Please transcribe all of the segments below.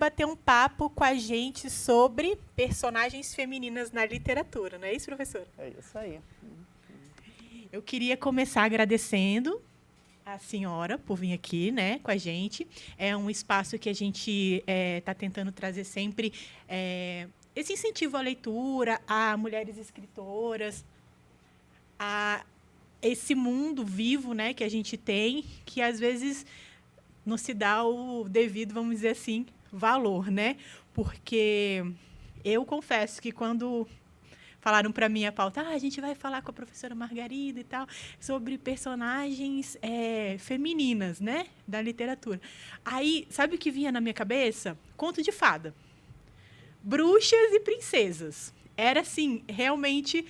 bater um papo com a gente sobre personagens femininas na literatura, não é isso, professora? É isso aí. Eu queria começar agradecendo a senhora por vir aqui, né, com a gente. É um espaço que a gente está tentando trazer sempre esse incentivo à leitura, a mulheres escritoras, a esse mundo vivo, né, que a gente tem, que às vezes não se dá o devido, vamos dizer assim, valor, né? Porque eu confesso que quando falaram para mim a pauta, a gente vai falar com a professora Margarida e tal, sobre personagens femininas, né, da literatura. Aí, sabe o que vinha na minha cabeça? Conto de fada. Bruxas e princesas. Era, assim, realmente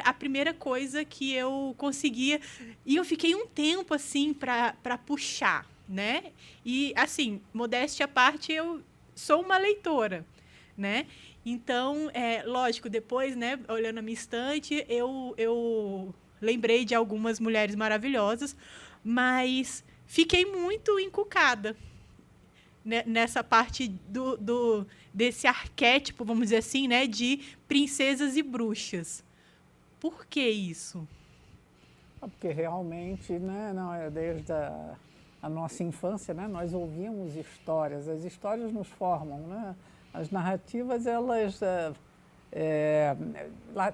a primeira coisa que eu conseguia. E eu fiquei um tempo, assim, para puxar, né? E, assim, modéstia à parte, eu sou uma leitora, né? Então, lógico, depois, né, olhando a minha estante, eu lembrei de algumas mulheres maravilhosas, mas fiquei muito encucada nessa parte desse arquétipo, vamos dizer assim, né, de princesas e bruxas. Por que isso? Porque realmente, né, não, desde a nossa infância, né, nós ouvimos histórias, as histórias nos formam, né? As narrativas, elas,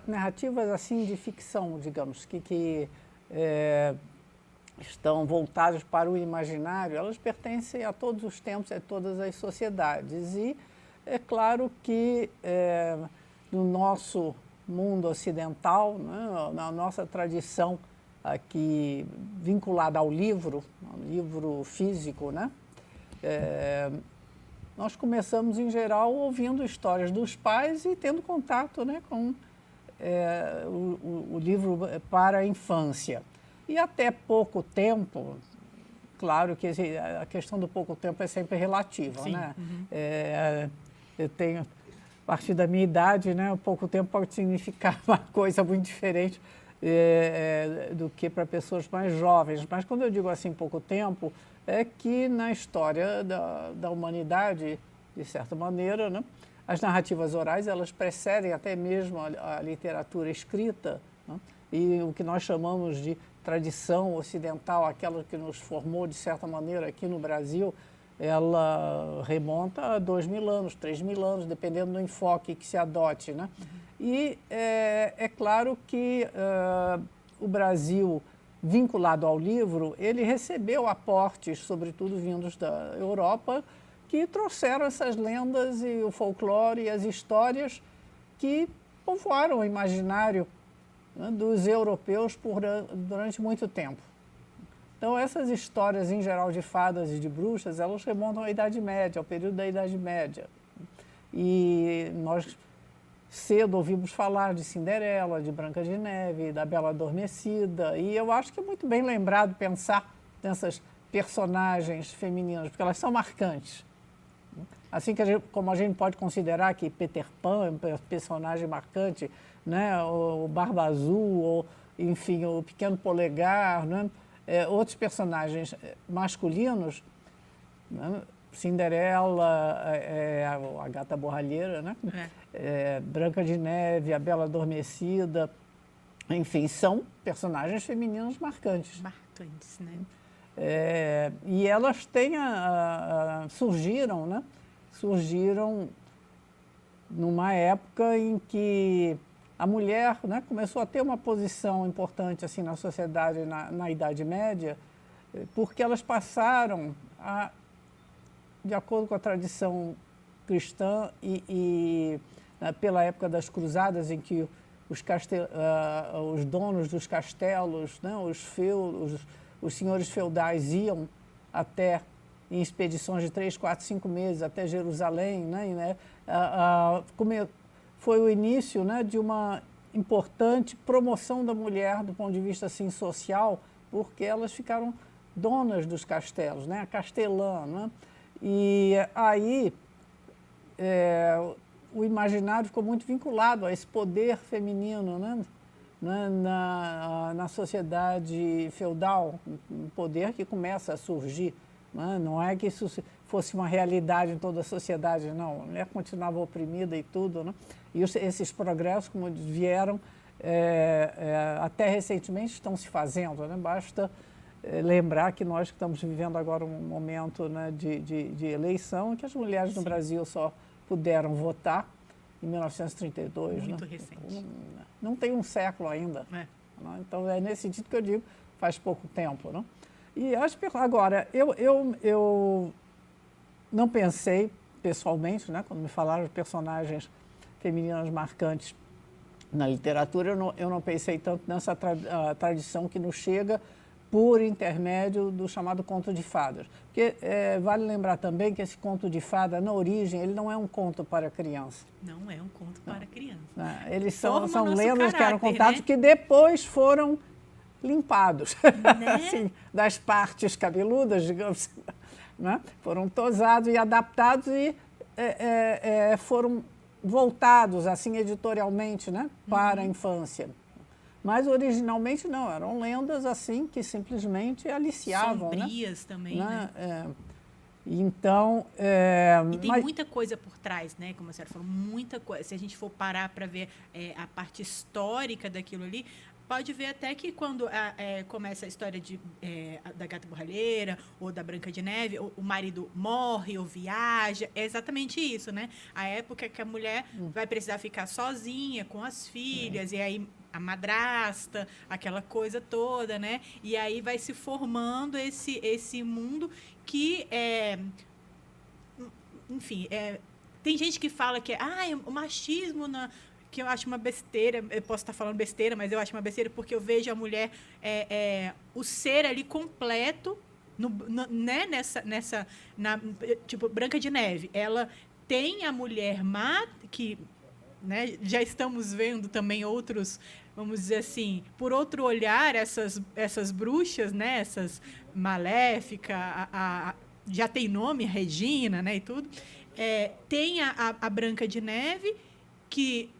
narrativas assim de ficção, digamos, que estão voltadas para o imaginário, elas pertencem a todos os tempos, a todas as sociedades. E é claro que no nosso mundo ocidental, né, na nossa tradição aqui vinculada ao livro físico, né, nós começamos, em geral, ouvindo histórias dos pais e tendo contato, né, com o livro para a infância. E até pouco tempo, claro que a questão do pouco tempo é sempre relativa, Sim. né? Uhum. Eu tenho, a partir da minha idade, né, o pouco tempo pode significar uma coisa muito diferente do que para pessoas mais jovens. Mas quando eu digo assim pouco tempo, é que na história da humanidade, de certa maneira, né, as narrativas orais, elas precedem até mesmo a literatura escrita, né, e o que nós chamamos de tradição ocidental, aquela que nos formou, de certa maneira, aqui no Brasil, ela remonta a 2.000 anos, 3.000 anos, dependendo do enfoque que se adote, né? E é claro que o Brasil, vinculado ao livro, ele recebeu aportes, sobretudo vindos da Europa, que trouxeram essas lendas e o folclore e as histórias que povoaram o imaginário, né, dos europeus durante muito tempo. Então, essas histórias, em geral, de fadas e de bruxas, elas remontam à Idade Média, ao período da Idade Média. E nós cedo ouvimos falar de Cinderela, de Branca de Neve, da Bela Adormecida, e eu acho que é muito bem lembrado pensar nessas personagens femininas, porque elas são marcantes. Assim como a gente pode considerar que Peter Pan é um personagem marcante, né? O Barba Azul, ou, enfim, o Pequeno Polegar, né? Outros personagens masculinos, né? Cinderela, a Gata Borralheira, né? Branca de Neve, a Bela Adormecida, enfim, são personagens femininos marcantes. Marcantes, né? E elas têm surgiram, né? Surgiram numa época em que a mulher, né, começou a ter uma posição importante assim na sociedade na Idade Média, porque elas passaram de acordo com a tradição cristã pela época das cruzadas, em que os donos dos castelos, né, os senhores feudais iam até em expedições de 3, 4, 5 meses até Jerusalém, né, foi o início, né, de uma importante promoção da mulher do ponto de vista assim, social, porque elas ficaram donas dos castelos, né, a castelã, né, e aí o imaginário ficou muito vinculado a esse poder feminino, né, na sociedade feudal, um poder que começa a surgir, né? Não é que isso fosse uma realidade em toda a sociedade, não. A mulher continuava oprimida e tudo, né? E esses progressos, como vieram, até recentemente estão se fazendo, né? Basta lembrar que nós estamos vivendo agora um momento, né, de eleição, que as mulheres no Brasil só puderam votar em 1932. Muito né? recente. Não tem um século ainda. Né? Então, é nesse sentido que eu digo, faz pouco tempo. Né? E agora, eu não pensei, pessoalmente, né, quando me falaram de personagens femininas marcantes na literatura, eu não pensei tanto nessa tradição que nos chega por intermédio do chamado conto de fadas. Porque vale lembrar também que esse conto de fada, na origem, ele não é um conto para criança. Não é um conto para criança. Eles são lendas caráter, que eram contados, né? Que depois foram limpados, né? Assim, das partes cabeludas, digamos, né? Foram tosados e adaptados e foram voltados, assim, editorialmente, né? Para a infância. Mas originalmente não, eram lendas assim que simplesmente aliciavam. Sombrias, né? Também, né? Então... E tem muita coisa por trás, né? Como a senhora falou, muita coisa. Se a gente for parar para ver a parte histórica daquilo ali, pode ver até que quando começa a história da Gata Borralheira ou da Branca de Neve, o marido morre ou viaja, é exatamente isso, né? A época que a mulher vai precisar ficar sozinha com as filhas, e aí a madrasta, aquela coisa toda, né? E aí vai se formando esse mundo que enfim, tem gente que fala que o machismo que eu acho uma besteira, eu posso estar falando besteira, mas eu acho uma besteira porque eu vejo a mulher, o ser ali completo, né, tipo, Branca de Neve, ela tem a mulher má, que, né, já estamos vendo também outros, vamos dizer assim, por outro olhar, essas bruxas, né, essas Maléfica, já tem nome, Regina, né, e tudo, tem a Branca de Neve, que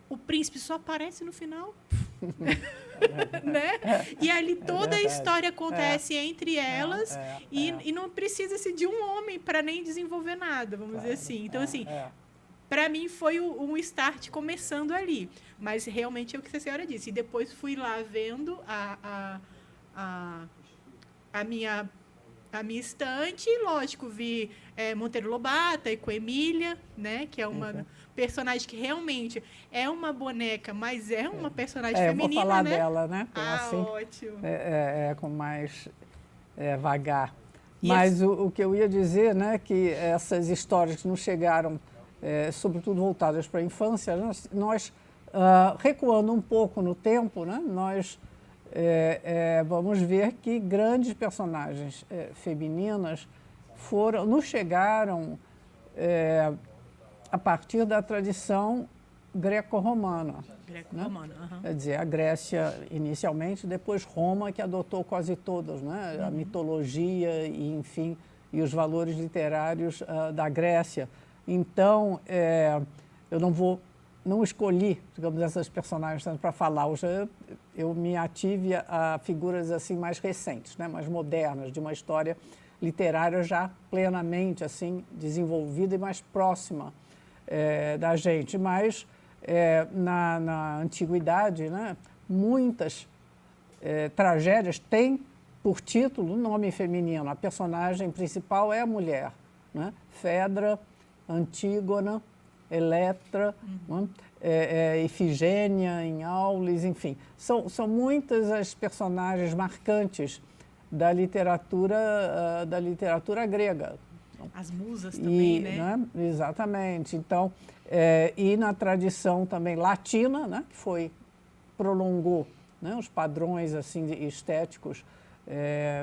o príncipe só aparece no final. Né? E ali toda a história acontece entre elas e não precisa-se de um homem para nem desenvolver nada, vamos dizer assim. Então, assim, para mim foi um start começando ali. Mas realmente é o que a senhora disse. E depois fui lá vendo a minha estante e, lógico, vi Monteiro Lobato e com Emília, né? Que é uma personagem que realmente é uma boneca, mas é uma personagem feminina, eu vou falar né? dela, né? Assim, ótimo. Com mais vagar. Mas o que eu ia dizer, né? Que essas histórias que nos chegaram, sobretudo voltadas para a infância, nós recuando um pouco no tempo, né? Nós vamos ver que grandes personagens femininas nos chegaram a partir da tradição greco-romana. Greco-romana, né? Quer dizer, a Grécia inicialmente, depois Roma, que adotou quase todas, né? A mitologia e, enfim, e os valores literários da Grécia. Então, eu não escolhi, digamos, essas personagens para falar. Eu me ative a figuras assim mais recentes, né? Mais modernas, de uma história literária já plenamente assim desenvolvida e mais próxima da gente. Mas na antiguidade, né? Muitas tragédias têm por título um nome feminino. A personagem principal é a mulher, né? Fedra, Antígona, Eletra, Ifigênia em Aulis, enfim. São muitas as personagens marcantes da literatura grega. As musas também, né? Exatamente. Então, e na tradição também latina, né? Que prolongou, né? Os padrões assim, estéticos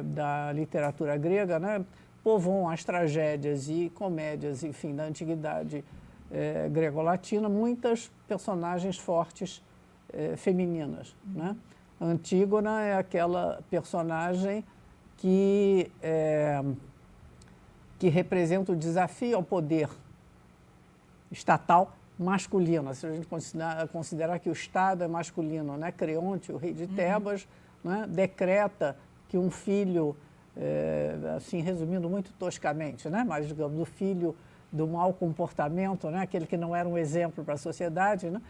da literatura grega, né? Povoam as tragédias e comédias, enfim, da antiguidade grego-latina, muitas personagens fortes femininas, né? Antígona é aquela personagem que representa o desafio ao poder estatal masculino. Se a gente considerar que o Estado é masculino, né? Creonte, o rei de Tebas, né? Decreta que um filho assim, resumindo muito toscamente, né? Mas, digamos, do filho do mau comportamento, né? Aquele que não era um exemplo para a sociedade, né?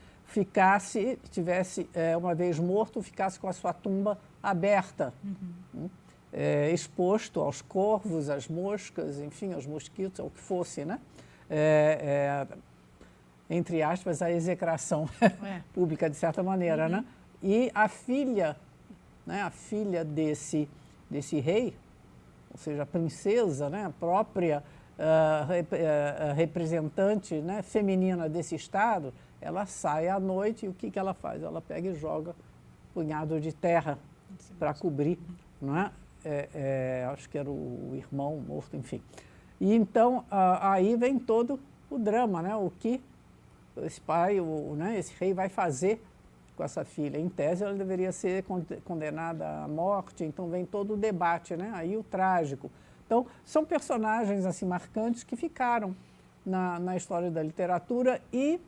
Tivesse uma vez morto, ficasse com a sua tumba aberta, exposto aos corvos, às moscas, enfim, aos mosquitos, ao que fosse, né? Entre aspas, a execração pública, de certa maneira, né? E a filha, né? A filha desse rei, ou seja, a princesa, né? A própria representante, né? Feminina desse estado, ela sai à noite e o que ela faz? Ela pega e joga um punhado de terra para cobrir, não é? Acho que era o irmão morto, enfim. E então, aí vem todo o drama, né? O que esse pai, né? Esse rei vai fazer com essa filha. Em tese, ela deveria ser condenada à morte, então vem todo o debate, né? Aí o trágico. Então, são personagens assim marcantes que ficaram na história da literatura e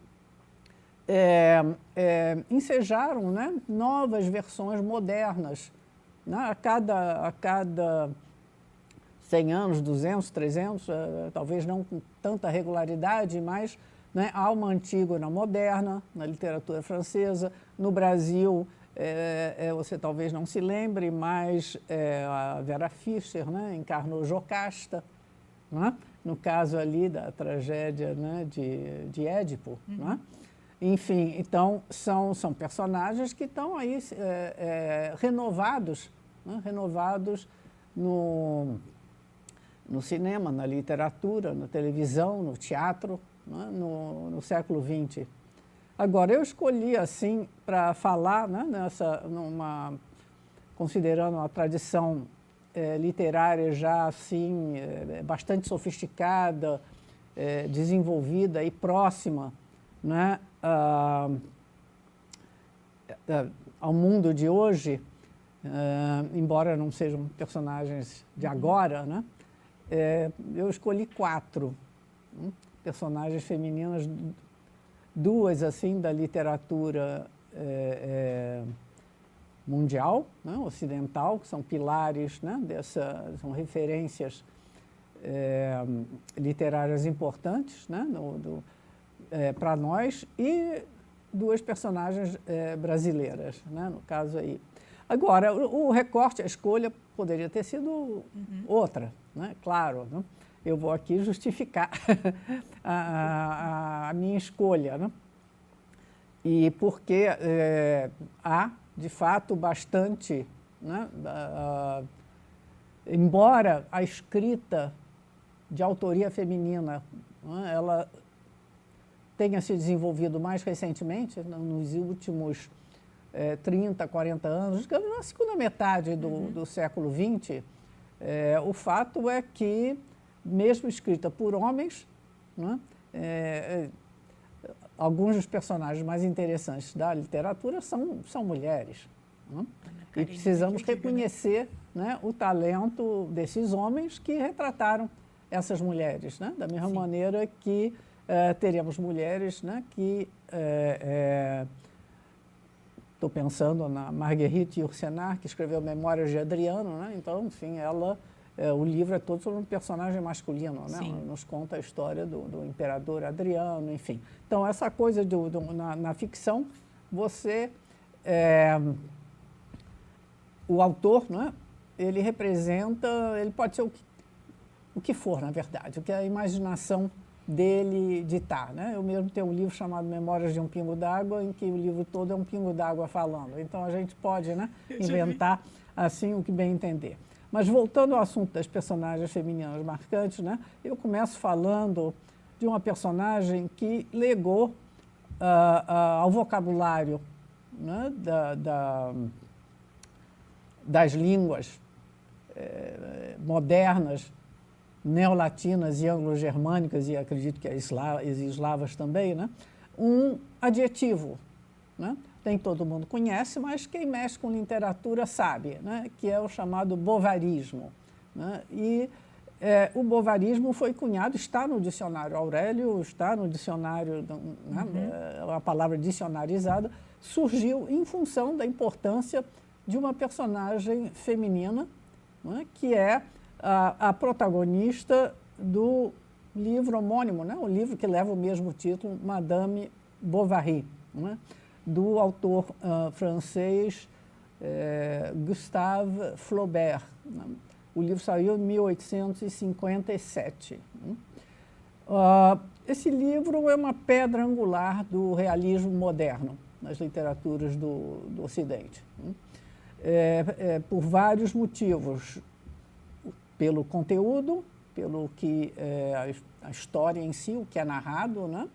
ensejaram, né? Novas versões modernas. Né? A cada 100 anos, 200, 300, talvez não com tanta regularidade, mas, né, há uma Antígona moderna na literatura francesa. No Brasil, você talvez não se lembre, mas a Vera Fischer, né, encarnou Jocasta, né, no caso ali da tragédia, né, de Édipo. Né? Enfim, então, são personagens que estão aí renovados, né, renovados no cinema, na literatura, na televisão, no teatro, né, no século XX. Agora, eu escolhi, assim, para falar, né, considerando uma tradição literária já, assim, bastante sofisticada, desenvolvida e próxima, né, ao mundo de hoje, embora não sejam personagens de agora, né, eu escolhi 4 personagens femininas, 2 assim da literatura mundial, né, ocidental, que são pilares, né, são referências literárias importantes, né, para nós, e 2 personagens brasileiras, né, no caso aí. Agora, o recorte, a escolha poderia ter sido outra, né, claro, né? Eu vou aqui justificar a minha escolha, né? E porque há, de fato, bastante, né? Embora a escrita de autoria feminina, né, ela tenha se desenvolvido mais recentemente, nos últimos 30, 40 anos, na segunda metade do século XX, o fato é que, mesmo escrita por homens, né, alguns dos personagens mais interessantes da literatura são mulheres. Né? E precisamos reconhecer, né, o talento desses homens que retrataram essas mulheres, né? Da mesma maneira que teremos mulheres, né, que... Estou pensando na Marguerite Yourcenar, que escreveu Memórias de Adriano, né? Então, enfim, o livro é todo sobre um personagem masculino, né? Nos conta a história do imperador Adriano, enfim. Então, essa coisa na ficção, o autor, né? Ele pode ser o que for, na verdade, o que a imaginação dele ditar, né? Eu mesmo tenho um livro chamado Memórias de um Pingo d'Água, em que o livro todo é um pingo d'água falando. Então, a gente pode, né, inventar assim o que bem entender. Mas, voltando ao assunto das personagens femininas marcantes, né, eu começo falando de uma personagem que legou ao vocabulário, né, das línguas modernas, neolatinas e anglo-germânicas, e acredito que as eslavas também, né? Um adjetivo, né? Nem todo mundo conhece, mas quem mexe com literatura sabe, né? Que é o chamado bovarismo. Né? E o bovarismo foi cunhado, está no dicionário Aurélio, está no dicionário, né? A palavra dicionarizada, surgiu em função da importância de uma personagem feminina né, que é a protagonista do livro homônimo, né, o livro que leva o mesmo título, Madame Bovary, né, do autor francês Gustave Flaubert. Né. O livro saiu em 1857. Né. Esse livro é uma pedra angular do realismo moderno nas literaturas do Ocidente. Né. Por vários motivos. Pelo conteúdo, pelo que a história em si, o que é narrado, né?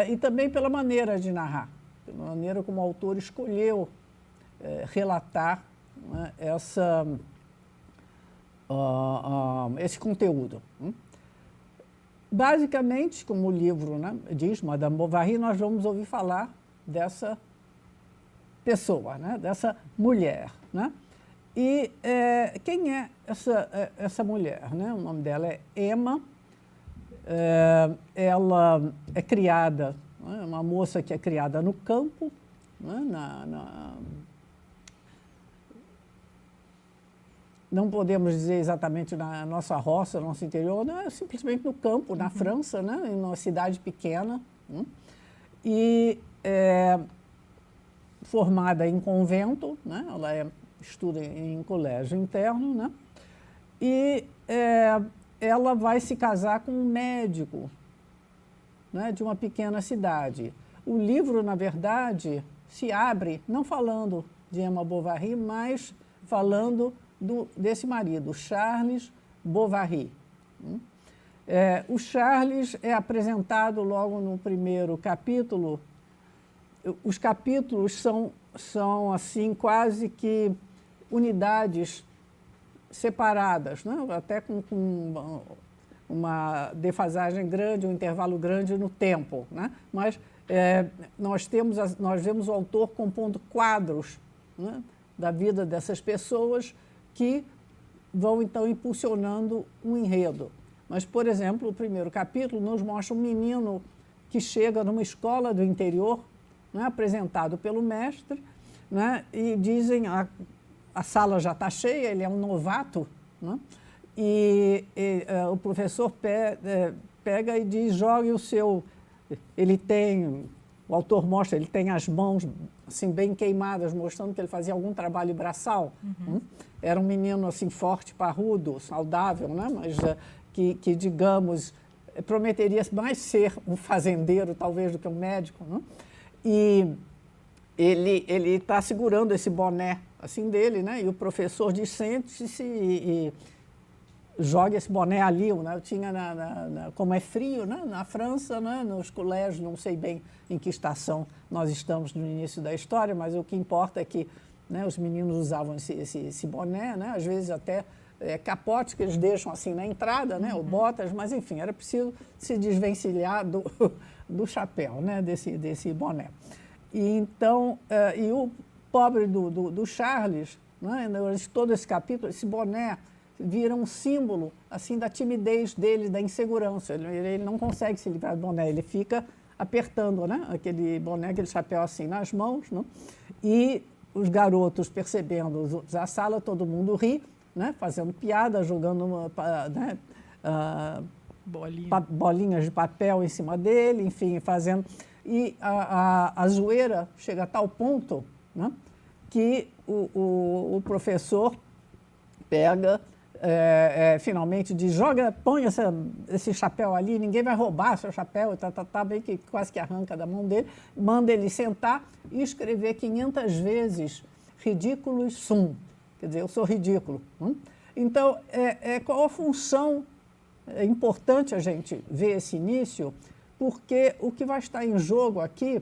E também pela maneira de narrar, pela maneira como o autor escolheu relatar, né, esse conteúdo. Né? Basicamente, como o livro, né, diz, Madame Bovary, nós vamos ouvir falar dessa pessoa, né, dessa mulher. Né? E quem é essa mulher? Né? O nome dela é Emma. Ela é criada, né, uma moça que é criada no campo, né, não podemos dizer exatamente na nossa roça, no nosso interior, não, é simplesmente no campo, na França, né, em uma cidade pequena. Né, e formada em convento, né, ela estuda em colégio interno, né, e ela vai se casar com um médico, né, de uma pequena cidade. O livro, na verdade, se abre não falando de Emma Bovary, mas falando desse marido, Charles Bovary. O Charles é apresentado logo no primeiro capítulo. Os capítulos são assim, quase que unidades separadas, né? Até com uma defasagem grande, um intervalo grande no tempo. Né? Mas nós vemos o autor compondo quadros, né, da vida dessas pessoas que vão, então, impulsionando um enredo. Mas, por exemplo, o primeiro capítulo nos mostra um menino que chega numa escola do interior, né, apresentado pelo mestre, né, e dizem a sala já está cheia, ele é um novato, né, e o professor pega e diz, jogue o seu... O autor mostra, ele tem as mãos assim, bem queimadas, mostrando que ele fazia algum trabalho braçal. Uhum. Era um menino assim, forte, parrudo, saudável, né? Mas que, digamos, prometeria mais ser um fazendeiro, talvez, do que um médico. Né? E ele está segurando esse boné assim, dele, né? E o professor diz, sente-se e joga esse boné ali, né? Eu tinha, como é frio, né? Na França, né? Nos colégios, não sei bem em que estação nós estamos no início da história, mas o que importa é que, né, os meninos usavam esse boné, né? Às vezes até capote que eles deixam assim na entrada, né? Ou botas, mas enfim, era preciso se desvencilhar do chapéu, né? Desse boné. E então, e o pobre do Charles, né? Todo esse capítulo, esse boné vira um símbolo assim, da timidez dele, da insegurança. Ele não consegue se livrar do boné, ele fica apertando, né, aquele boné, aquele chapéu assim nas mãos. Né? E os garotos, percebendo a sala, todo mundo ri, né, fazendo piada, jogando né, bolinhas de papel em cima dele, enfim, fazendo... E a zoeira chega a tal ponto, né, que o professor pega... finalmente diz, põe esse chapéu ali, ninguém vai roubar seu chapéu, bem que quase que arranca da mão dele, manda ele sentar e escrever 500 vezes ridículos sum, quer dizer, eu sou ridículo. Então, qual a função? É importante a gente ver esse início, porque o que vai estar em jogo aqui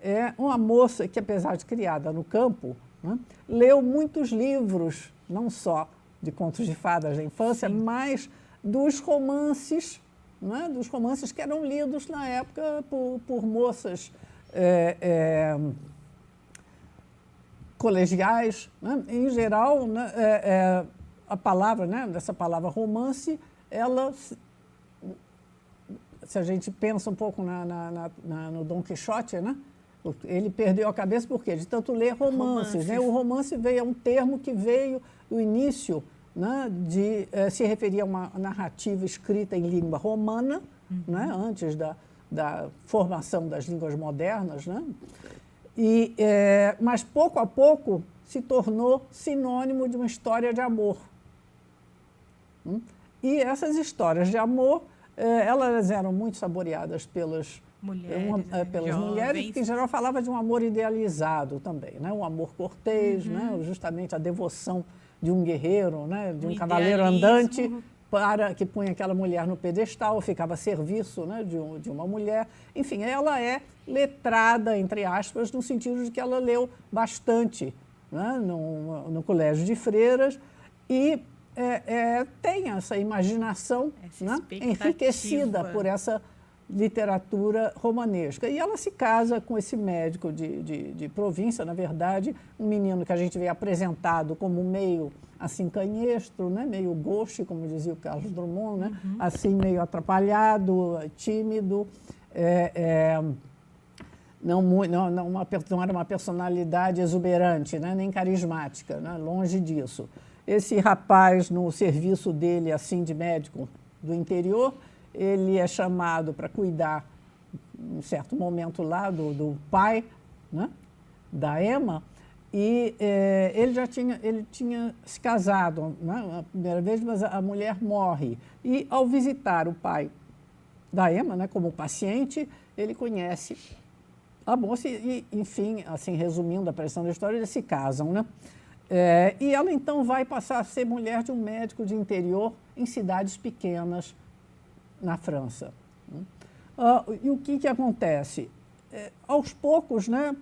é uma moça que, apesar de criada no campo, né, leu muitos livros, não só de contos de fadas da infância, sim, mas dos romances, né? Dos romances que eram lidos na época por moças colegiais. Né? Em geral, né, a palavra, né, dessa palavra romance, ela, se a gente pensa um pouco no Dom Quixote, né? Ele perdeu a cabeça por quê? De tanto ler romances. Né? O romance é um termo que veio do início né, se referia a uma narrativa escrita em língua romana, né, antes da formação das línguas modernas, né? Mas pouco a pouco se tornou sinônimo de uma história de amor. E essas histórias de amor, elas eram muito saboreadas pelas mulheres, que em geral falava de um amor idealizado também, né? Um amor cortês, né? Justamente a devoção de um guerreiro, né? De um cavaleiro andante, que punha aquela mulher no pedestal, ficava a serviço, né? de uma mulher. Enfim, ela é letrada, entre aspas, no sentido de que ela leu bastante, né? no colégio de freiras e tem essa imaginação, né? Enriquecida por essa literatura romanesca. E ela se casa com esse médico de província, na verdade, um menino que a gente vê apresentado como meio assim canhestro, né? Meio gauche, como dizia o Carlos Drummond, né? Assim meio atrapalhado, tímido, não era uma personalidade exuberante, né? Nem carismática, né? Longe disso. Esse rapaz, no serviço dele assim de médico do interior, ele é chamado para cuidar, em certo momento lá, do pai, né, da Emma, e ele tinha se casado, né, a primeira vez, mas a mulher morre. E, ao visitar o pai da Emma, né, como paciente, ele conhece a moça e, enfim, assim, resumindo a pressão da história, eles se casam, né? E ela, então, vai passar a ser mulher de um médico de interior em cidades pequenas, na França. E o que acontece? Aos poucos, né,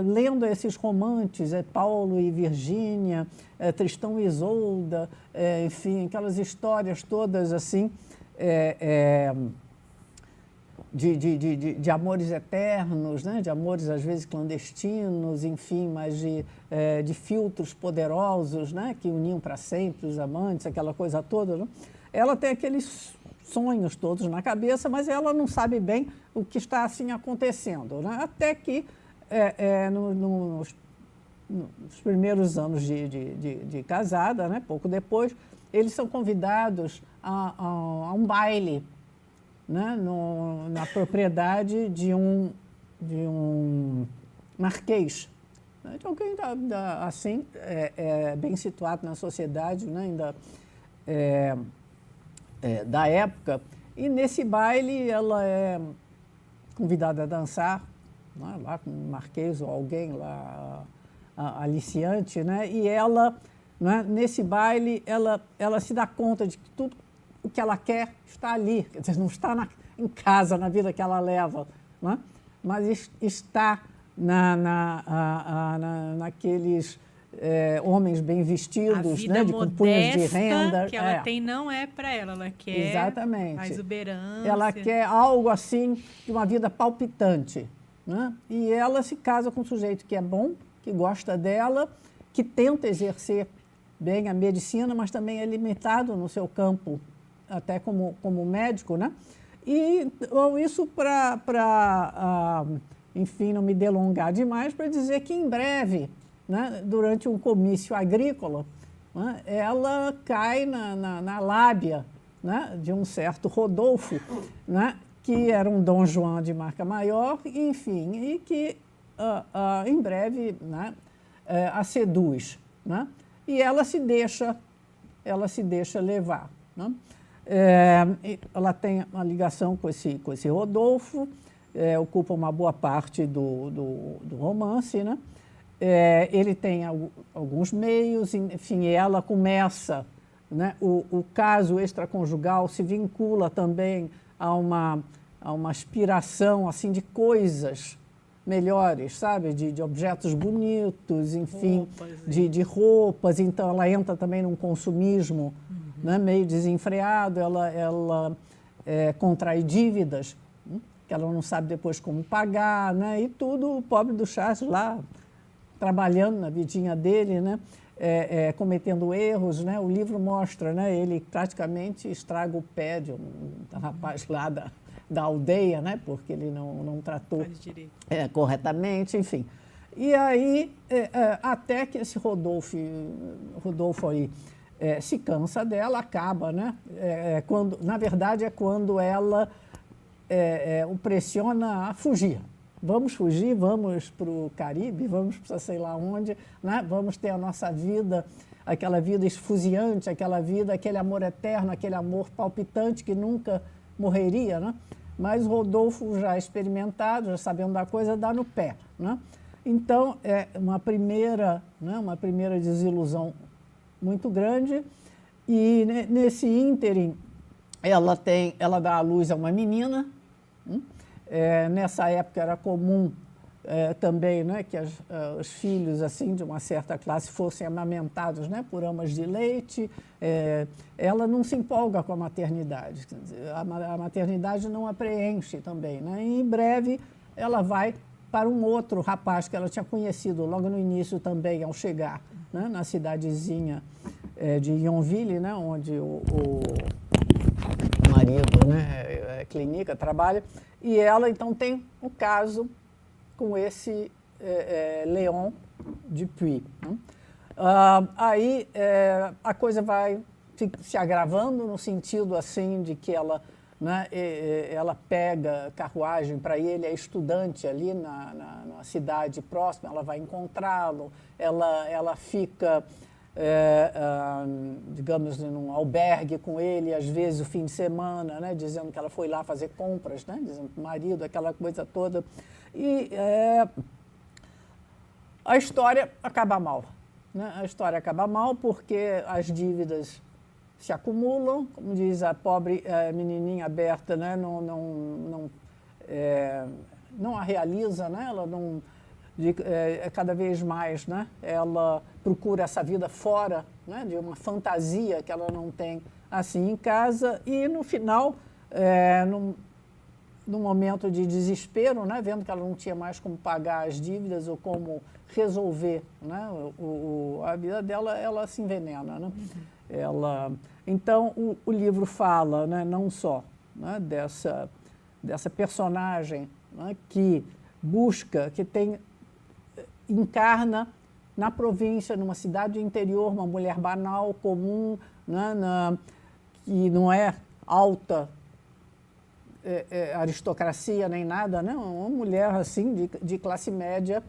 lendo esses romances, Paulo e Virgínia, Tristão e Isolda, enfim, aquelas histórias todas assim, de amores eternos, né, de amores às vezes clandestinos, enfim, mas de filtros poderosos, né, que uniam para sempre os amantes, aquela coisa toda, né? Ela tem aqueles sonhos todos na cabeça, mas ela não sabe bem o que está assim acontecendo, né? Até que nos primeiros anos de casada, né? Pouco depois, eles são convidados a um baile, né? Na propriedade de um marquês, né? De alguém assim, bem situado na sociedade, né? Ainda da época, e nesse baile ela é convidada a dançar, né, lá com um marquês ou alguém lá, aliciante, né, e ela, né, nesse baile, ela se dá conta de que tudo o que ela quer está ali, quer dizer, não está em casa, na vida que ela leva, né, mas está naqueles homens bem vestidos, né, com punhos de renda. Que ela tem não é para ela quer exatamente a exuberância. Ela quer algo assim, de uma vida palpitante, né? E ela se casa com um sujeito que é bom, que gosta dela, que tenta exercer bem a medicina, mas também é limitado no seu campo, até como médico, né? E isso enfim, não me delongar demais, para dizer que em breve, né, durante um comício agrícola, né, ela cai na lábia, né, de um certo Rodolfo, né, que era um Dom Juan de marca maior, enfim, e que em breve, né, a seduz, né, e ela se deixa levar, né. Ela tem uma ligação com esse Rodolfo, ocupa uma boa parte do romance, né. Ele tem alguns meios, enfim, ela começa, né, o caso extraconjugal se vincula também a uma aspiração assim, de coisas melhores, sabe? De objetos bonitos, enfim, de roupas. Então, ela entra também num consumismo, né, meio desenfreado, ela contrai dívidas, que ela não sabe depois como pagar, né? E tudo, o pobre do Charles lá, trabalhando na vidinha dele, né? Cometendo erros, né? O livro mostra, né? Ele praticamente estraga o pé de um rapaz lá da aldeia, né? Porque ele não tratou corretamente, enfim. E aí, até que esse Rodolfo aí se cansa dela, acaba, né? Quando, na verdade, é quando ela o pressiona a fugir. Vamos fugir, vamos para o Caribe, vamos para sei lá onde, né? Vamos ter a nossa vida, aquela vida esfuziante, aquela vida, aquele amor eterno, aquele amor palpitante que nunca morreria, né? Mas Rodolfo, já experimentado, já sabendo da coisa, dá no pé, né? Então, é uma primeira desilusão muito grande, e nesse ínterim ela dá à luz a uma menina. Nessa época era comum também, né, que os filhos assim de uma certa classe fossem amamentados, né, por amas de leite. Ela não se empolga com a maternidade, quer dizer, a maternidade não a preenche também, né? E em breve ela vai para um outro rapaz que ela tinha conhecido logo no início também, ao chegar, né, na cidadezinha de Yonville, né, onde o marido, né, clínica, trabalha, e ela então tem um caso com esse Léon Dupuis, né? Aí a coisa vai se agravando no sentido assim de que ela, né, ela pega carruagem para ele, é estudante ali na cidade próxima, ela vai encontrá-lo, ela fica, digamos, num albergue com ele, às vezes o fim de semana, né, dizendo que ela foi lá fazer compras, né, dizendo para o marido, aquela coisa toda. E a história acaba mal, né? A história acaba mal porque as dívidas se acumulam, como diz a pobre menininha Berta, né? Não a realiza, né? Ela não, cada vez mais, né? Ela procura essa vida fora, né, de uma fantasia que ela não tem assim em casa, e no final, num momento de desespero, né, vendo que ela não tinha mais como pagar as dívidas ou como resolver, né, a vida dela, ela se envenena, né? Então, o livro fala, né, não só, né, dessa personagem, né, que busca, encarna na província, numa cidade interior, uma mulher banal, comum, né, que não é alta aristocracia nem nada, né? Uma mulher assim de classe média,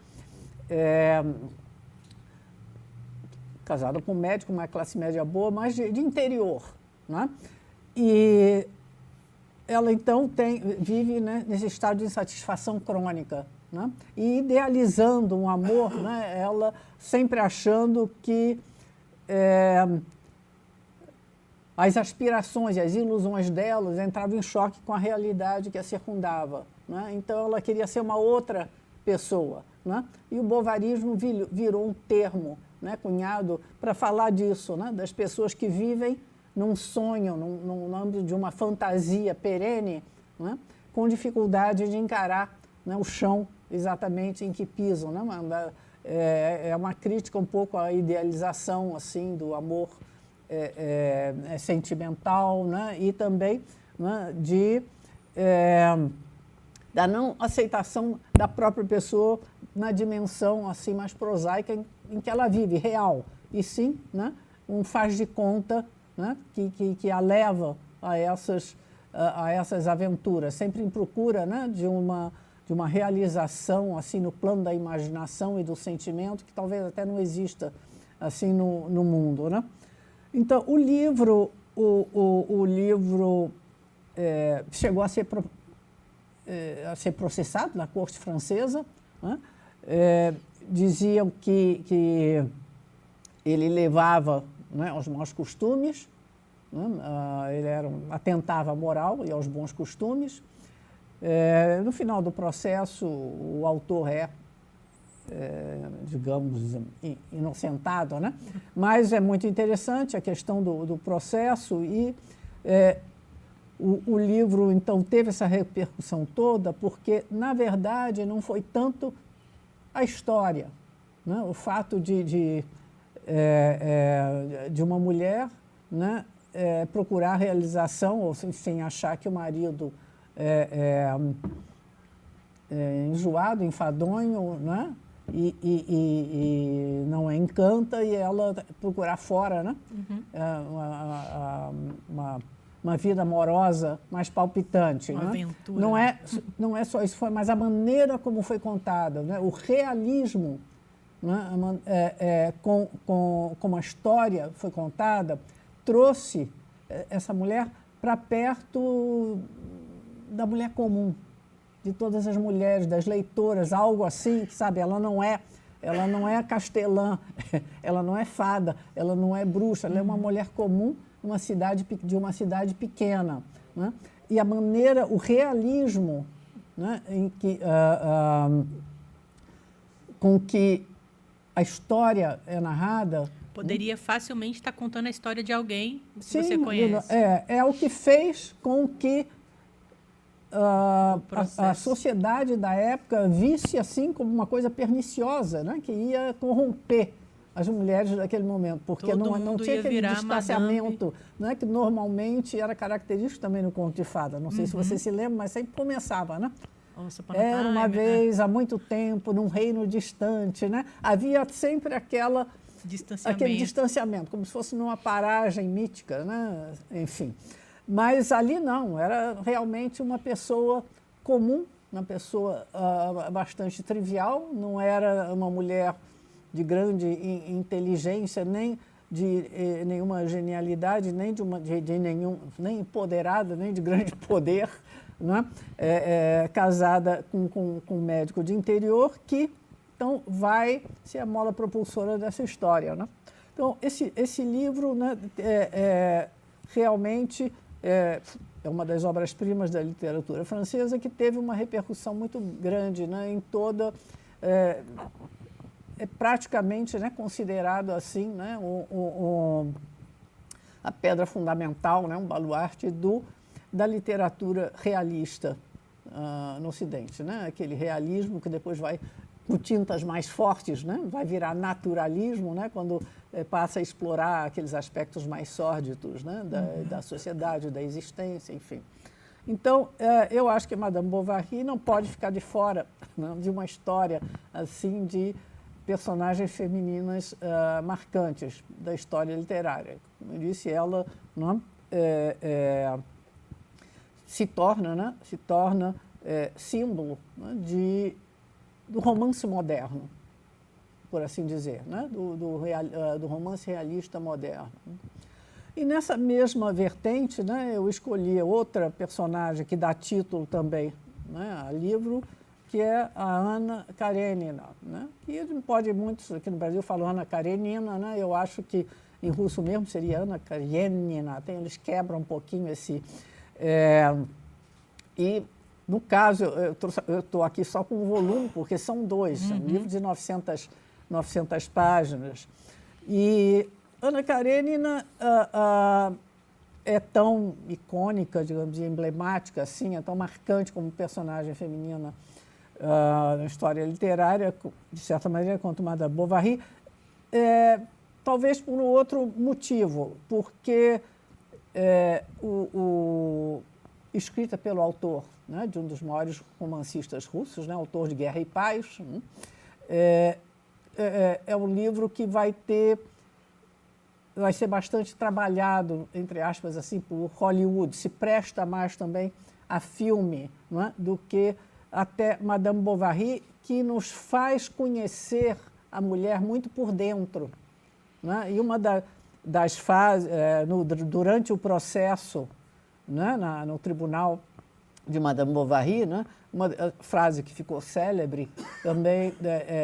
casada com um médico, uma classe média boa, mas de interior, né? E ela então vive, né, nesse estado de insatisfação crônica, né? E idealizando um amor, né? Ela sempre achando que as aspirações e as ilusões delas entravam em choque com a realidade que a circundava, né? Então ela queria ser uma outra pessoa, né? E o bovarismo virou um termo, né, cunhado para falar disso, né? Das pessoas que vivem num sonho, no âmbito de uma fantasia perene, né, com dificuldade de encarar, né, o chão exatamente em que pisam, né? É uma crítica um pouco à idealização assim do amor sentimental, né? E também, né, da não aceitação da própria pessoa na dimensão assim mais prosaica em que ela vive, real, e sim, né, um faz de conta, né, que a leva a essas aventuras, sempre em procura, né, de uma realização assim no plano da imaginação e do sentimento que talvez até não exista assim no mundo, né? Então o livro chegou a ser processado na corte francesa, né? Diziam que ele levava, né, aos maus costumes, né? Ele atentava à moral e aos bons costumes. No final do processo, o autor digamos, inocentado, né? Mas é muito interessante a questão do processo e o livro, então, teve essa repercussão toda porque, na verdade, não foi tanto a história, né? O fato de uma mulher, né, procurar a realização, ou sem achar que o marido enjoado, enfadonho, né, e não a encanta e ela procurar fora, né? Uma vida amorosa mais palpitante. Uma né? aventura. Não é só isso, mas a maneira como foi contada, né? O realismo, né? Como a história foi contada, trouxe essa mulher para perto da mulher comum, de todas as mulheres, das leitoras, algo assim, que, sabe, ela não é castelã, ela não é fada, ela não é bruxa, ela é uma mulher comum de uma cidade pequena. Né? E a maneira, o realismo, né, com que a história é narrada... Poderia facilmente estar contando a história de alguém que sim, você conhece. É o que fez com que a sociedade da época visse assim como uma coisa perniciosa, né? Que ia corromper as mulheres daquele momento, porque não tinha aquele distanciamento, né? Que normalmente era característico também no conto de fada. Não sei se você se lembra, mas sempre começava, né? Era uma vez, há muito tempo, num reino distante, né? Havia sempre aquele distanciamento, como se fosse numa paragem mítica, né? Enfim. Mas ali não, era realmente uma pessoa comum, uma pessoa bastante trivial, não era uma mulher de grande inteligência, nem de nenhuma genialidade, nem nem empoderada, nem de grande poder, né? Casada com um médico de interior que, então, vai ser a mola propulsora dessa história. Né? Então, esse livro, né, realmente é uma das obras-primas da literatura francesa que teve uma repercussão muito grande, né, em toda... É praticamente, né, considerado assim, né, a pedra fundamental, né, um baluarte da literatura realista no Ocidente. Né? Aquele realismo que depois vai, com tintas mais fortes, né, vai virar naturalismo, né, quando passa a explorar aqueles aspectos mais sórdidos, né, da sociedade, da existência, enfim. Então, eu acho que Madame Bovary não pode ficar de fora, né, de uma história assim de personagens femininas marcantes da história literária. Como eu disse, ela não, se torna símbolo, né, do romance moderno, por assim dizer, né, do romance realista moderno. E nessa mesma vertente, né, eu escolhi outra personagem que dá título também, né, a livro, que é a Anna Karenina, né? E pode muitos aqui no Brasil falam Anna Karenina, né? Eu acho que em russo mesmo seria Anna Karenina, eles quebram um pouquinho esse... e, no caso, eu estou aqui só com um volume, porque são dois, é um livro de 900 páginas. E Anna Karenina é tão icônica, digamos, e emblemática, assim, é tão marcante como personagem feminina na história literária, de certa maneira, quanto Madame Bovary, talvez por um outro motivo, porque escrita pelo autor, né, de um dos maiores romancistas russos, né, autor de Guerra e Paz, é um livro que vai ser bastante trabalhado, entre aspas, assim, por Hollywood, se presta mais também a filme, não é, do que até Madame Bovary, que nos faz conhecer a mulher muito por dentro. Né? E uma das fases, durante o processo, né, no tribunal de Madame Bovary, né, uma frase que ficou célebre também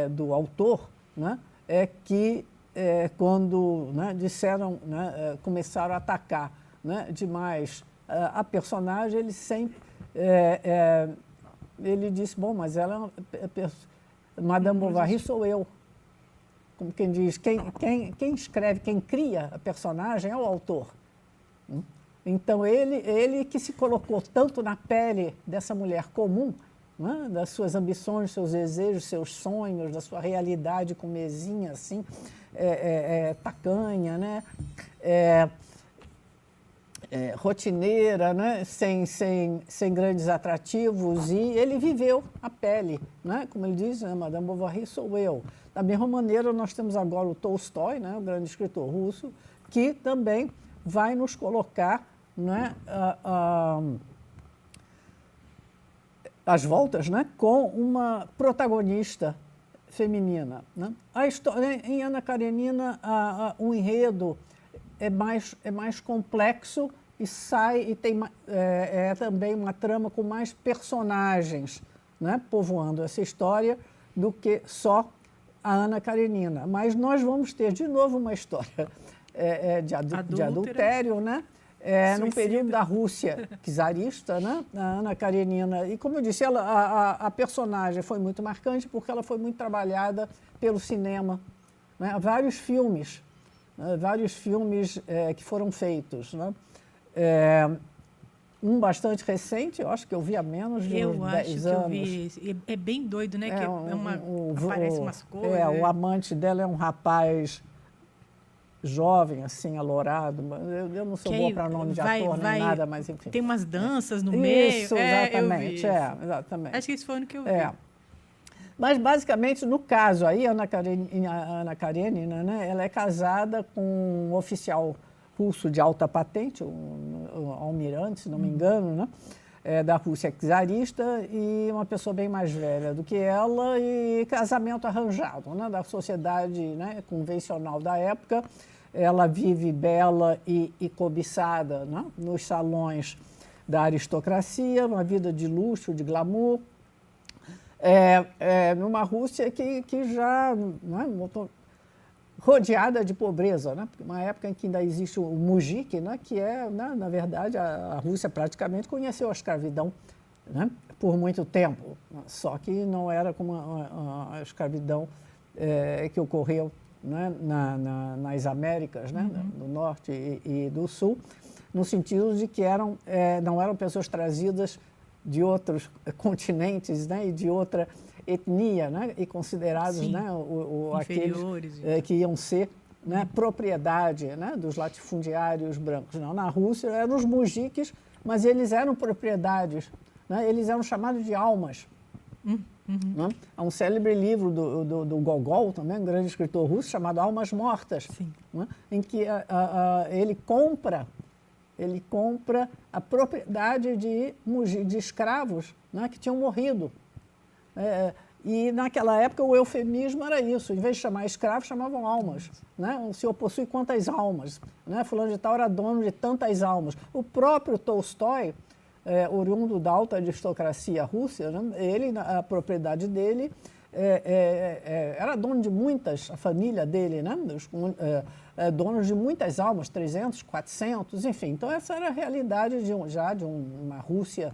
do autor, né, é que quando, né, disseram, né, começaram a atacar, né, demais a personagem, ele sempre... ele disse, bom, mas ela Madame Bovary sou eu. Como quem diz, quem escreve, quem cria a personagem é o autor. Então, ele que se colocou tanto na pele dessa mulher comum, né, das suas ambições, seus desejos, seus sonhos, da sua realidade comezinha, assim, tacanha, né? rotineira, né? sem grandes atrativos, e ele viveu a pele, né? Como ele diz, né? Madame Bovary sou eu. Da mesma maneira, nós temos agora o Tolstói, né? O grande escritor russo, que também vai nos colocar, né? Às voltas, né? Com uma protagonista feminina, né? A história, em Ana Karenina, o enredo é mais complexo e tem também uma trama com mais personagens, né, povoando essa história do que só a Ana Karenina. Mas nós vamos ter de novo uma história de adultério, né? No período da Rússia czarista, né? A Ana Karenina. E, como eu disse, a personagem foi muito marcante porque ela foi muito trabalhada pelo cinema, né? Vários filmes que foram feitos, né? Um bastante recente, eu acho que eu vi há menos de 10 anos. Eu acho que eu vi. É bem doido, né? Que aparece umas coisas. O amante dela é um rapaz jovem, assim, alourado. Eu não sou boa para nome de ator nem nada, mas enfim. Tem umas danças no meio. Isso, exatamente. Exatamente. Acho que isso foi o que eu vi. Mas, basicamente, no caso aí, a Ana Karenina, né, ela é casada com um oficial russo de alta patente, um almirante, se não me engano, né, da Rússia czarista, e uma pessoa bem mais velha do que ela, e casamento arranjado, né, da sociedade, né, convencional da época. Ela vive bela e cobiçada, né, nos salões da aristocracia, uma vida de luxo, de glamour, numa Rússia que já, né, rodeada de pobreza, né? Uma época em que ainda existe o mujik, né? Que né, na verdade, a Rússia praticamente conheceu a escravidão, né? Por muito tempo, só que não era como a escravidão que ocorreu, né? Nas Américas, né? Do Norte e do Sul, no sentido de que não eram pessoas trazidas de outros continentes, né, e de outra etnia, né, e considerados, né, inferiores, aqueles que iam ser, né, propriedade, né, dos latifundiários brancos. Não, na Rússia eram os mujiques, mas eles eram propriedades, né, eles eram chamados de almas. Né? Há um célebre livro do Gogol, também um grande escritor russo, chamado Almas Mortas, né, em que ele compra a propriedade de escravos, né, que tinham morrido. E naquela época o eufemismo era isso, em vez de chamar escravos, chamavam almas. Né? O senhor possui quantas almas? Né? Fulano de tal era dono de tantas almas. O próprio Tolstói, oriundo da alta aristocracia russa, né? A propriedade dele era dono de muitas, a família dele, né? Donos de muitas almas, 300, 400, enfim. Então, essa era a realidade de uma Rússia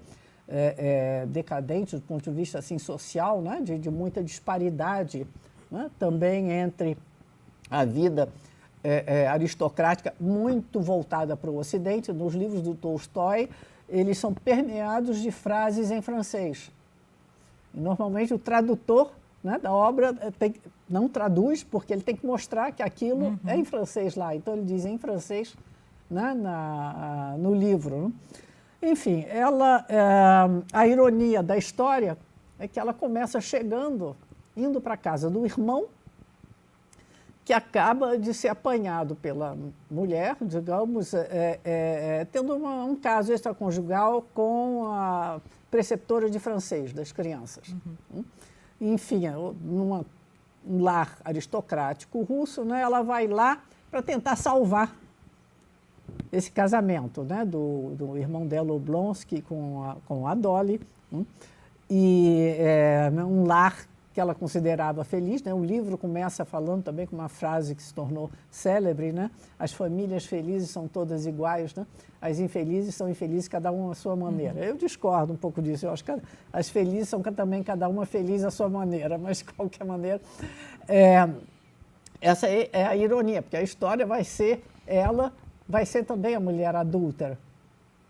decadente do ponto de vista assim, social, né? de muita disparidade, né? Também entre a vida aristocrática muito voltada para o Ocidente. Nos livros do Tolstói, eles são permeados de frases em francês. E, normalmente, o tradutor, né, da obra não traduz, porque ele tem que mostrar que aquilo é em francês lá. Então, ele diz em francês, né, no livro. Né? Enfim, a ironia da história é que ela começa indo para a casa do irmão, que acaba de ser apanhado pela mulher, digamos, tendo um caso extraconjugal com a preceptora de francês das crianças. Enfim, num lar aristocrático russo, né, ela vai lá para tentar salvar esse casamento, né, do irmão dela, Oblonsky, com a Dolly, né, e um lar que ela considerava feliz, né? O livro começa falando também com uma frase que se tornou célebre, né? As famílias felizes são todas iguais, né? As infelizes são infelizes, cada uma à sua maneira. Eu discordo um pouco disso, eu acho que as felizes são também cada uma feliz à sua maneira, mas de qualquer maneira, essa é a ironia, porque a história ela vai ser também a mulher adúltera,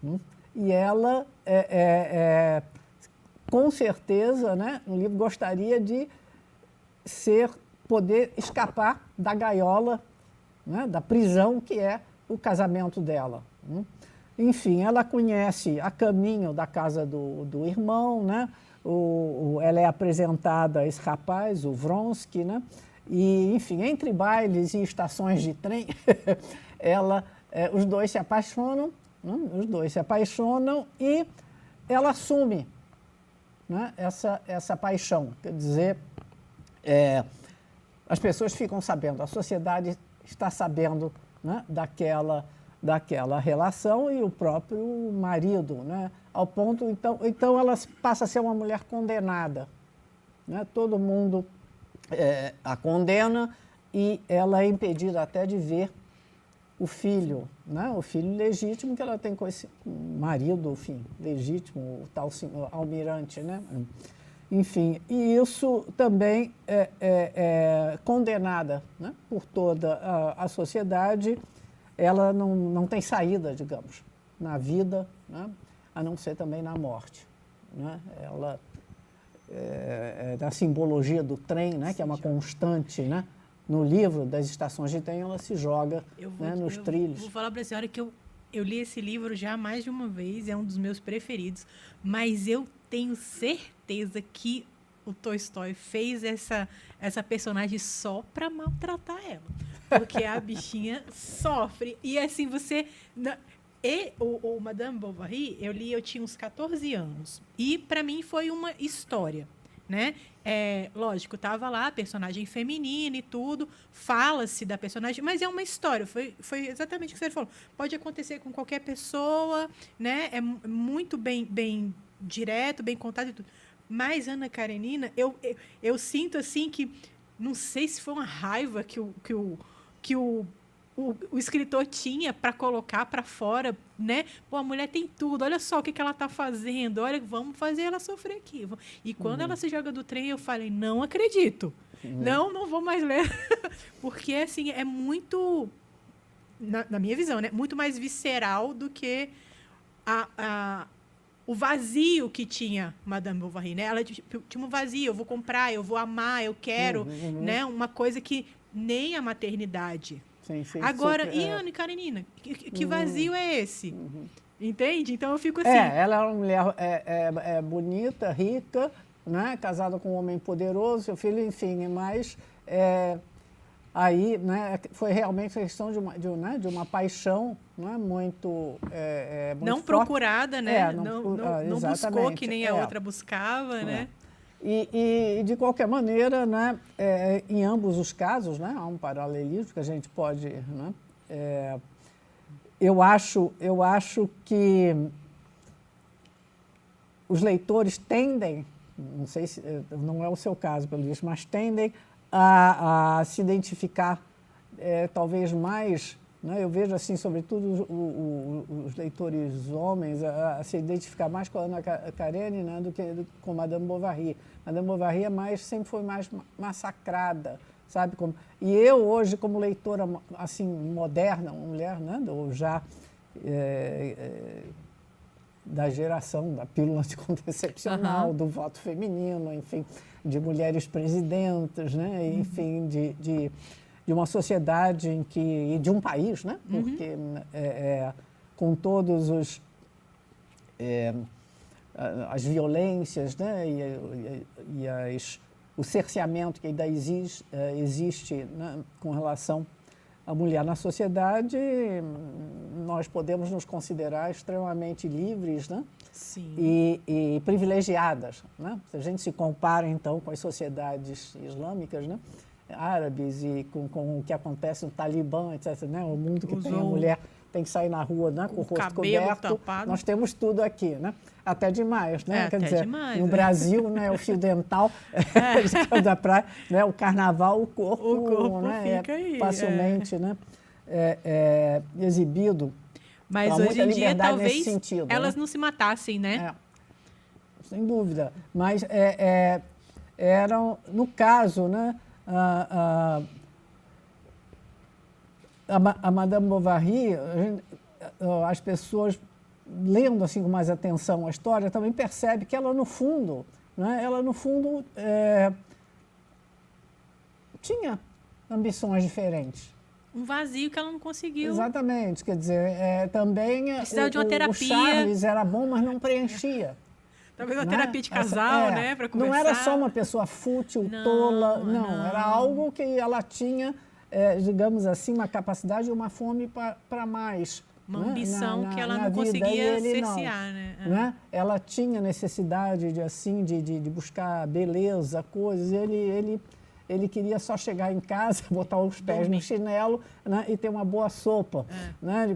né? E ela com certeza, né, no livro gostaria de poder escapar da gaiola, né, da prisão que é o casamento dela. Né? enfim, ela conhece a caminho da casa do irmão, né? Ela é apresentada a esse rapaz, o Vronsky, né? E, enfim, entre bailes e estações de trem, os dois se apaixonam, né? Os dois se apaixonam e ela assume, né? essa paixão. Quer dizer, as pessoas ficam sabendo, a sociedade está sabendo, né? daquela relação e o próprio marido, né? Ao ponto, então ela passa a ser uma mulher condenada, né? Todo mundo a condena e ela é impedida até de ver o filho, né? O filho legítimo que ela tem com esse marido, enfim, legítimo, o tal almirante, né? Enfim, e isso também é condenada, né? Por toda a sociedade. Ela não tem saída, digamos, na vida, né? A não ser também na morte, né? Ela, da simbologia do trem, né? Que é uma constante, né? No livro das estações de trem, ela se joga, né? Nos trilhos. Vou falar para a senhora que eu li esse livro já mais de uma vez, é um dos meus preferidos, mas eu tenho certeza que o Tolstói fez essa personagem só para maltratar ela. Porque a bichinha sofre. E assim, o Madame Bovary, eu tinha uns 14 anos. E para mim foi uma história, né? Lógico, tava lá, personagem feminina e tudo, fala-se da personagem, mas é uma história, foi exatamente o que você falou. Pode acontecer com qualquer pessoa, né? É muito bem direto, bem contado e tudo. Mas Ana Karenina, eu sinto assim que, não sei se foi uma raiva que o escritor tinha para colocar para fora, né? Pô, a mulher tem tudo, olha só o que ela está fazendo, olha, vamos fazer ela sofrer aqui. E quando ela se joga do trem, eu falei, não acredito. Não vou mais ler. Porque, assim, é muito, na minha visão, né? Muito mais visceral do que o vazio que tinha Madame Bovary, né? Ela tinha um vazio, eu vou comprar, eu vou amar, eu quero, né? Uma coisa que nem a maternidade. Sim, Agora, e Ana Karenina? Que vazio é esse? Entende? Então eu fico assim. Ela é uma mulher bonita, rica, né? Casada com um homem poderoso, seu filho, enfim, mas aí, né, foi realmente a questão de uma paixão, né, muito não forte. Procurada, né? Não buscou que nem a outra buscava, né? E, de qualquer maneira, né, em ambos os casos, né, há um paralelismo que a gente pode... Né, eu acho que os leitores tendem, não sei se não é o seu caso, pelo visto, mas tendem a se identificar talvez mais, né, eu vejo assim, sobretudo os leitores homens, a se identificar mais com a Ana Karenina, né, do que com Madame Bovary. Madame Bovary sempre foi mais massacrada, sabe? E eu hoje, como leitora assim, moderna, uma mulher, né, já da geração da pílula anticoncepcional, do voto feminino, enfim, de mulheres presidentas, né, enfim, de uma sociedade e de um país, né, porque com todos as violências, né, e o cerceamento que ainda existe, né, com relação à mulher na sociedade, nós podemos nos considerar extremamente livres, né? Sim. E privilegiadas, né? Se a gente se compara, então, com as sociedades islâmicas, né, árabes e com o que acontece no Talibã, etc., né? O mundo que tem a mulher tem que sair na rua, né, com o rosto coberto. Tapado. Nós temos tudo aqui, né? Até demais, né? Quer dizer, demais, no Brasil, né, o fio dental da praia, né, o carnaval, o corpo né, fica aí, facilmente né, exibido. Mas hoje em dia, talvez, sentido, elas né? não se matassem, né? Sem dúvida. Mas eram, no caso, né, a Madame Bovary, as pessoas lendo assim com mais atenção a história também percebe que ela no fundo, né, tinha ambições diferentes. um vazio que ela não conseguiu. Exatamente, quer dizer, também precisava de uma terapia. O Charles era bom, mas não preenchia. Talvez uma né? terapia de casal, né, para conversar. Não era só uma pessoa fútil, tola, não. Era algo que ela tinha, digamos assim, uma capacidade e uma fome para mais. Uma ambição que ela não conseguia cercear, né? Ela tinha necessidade de buscar beleza, coisas. Ele queria só chegar em casa, botar os pés no chinelo, né, e ter uma boa sopa. Né?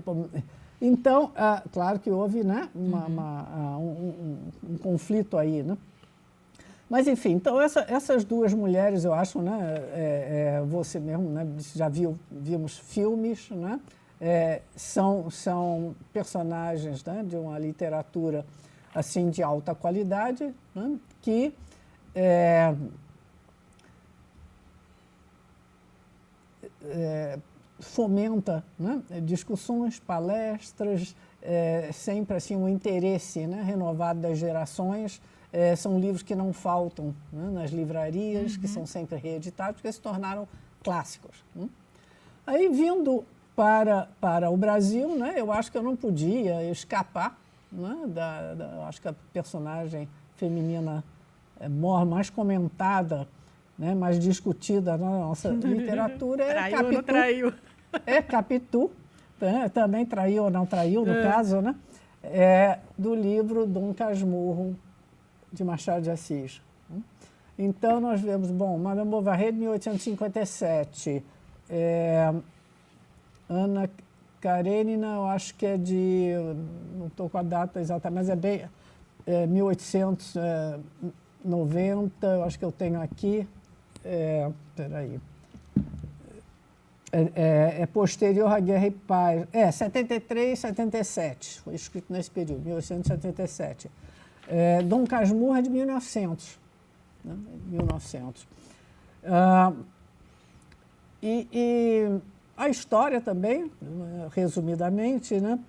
Então, claro que houve, né, um conflito aí. Né? Mas, enfim, então essas duas mulheres, eu acho, né, você mesmo, né, já vimos filmes, né, são personagens, né, de uma literatura assim, de alta qualidade, né, que fomenta, né, discussões, palestras, sempre assim, um interesse, né, renovado das gerações. São livros que não faltam, né, nas livrarias, que são sempre reeditados, porque se tornaram clássicos. Né? Aí, vindo para o Brasil, né, eu acho que eu não podia escapar, né, eu acho que a personagem feminina mais comentada, né, mais discutida na nossa literatura é Capitu. Ou não traiu? É Capitu, também traiu ou não traiu, no caso, né, do livro Dom Casmurro, de Machado de Assis. Então, nós vemos, Madame Bovary, de 1857, Ana Karenina, eu acho que é de, não estou com a data exata, mas é bem 1890, eu acho que eu tenho aqui, peraí, é posterior à Guerra e Paz, 73, 77, foi escrito nesse período, 1877. Dom Casmurro é de 1900, né? 1900. E a história também, resumidamente, né,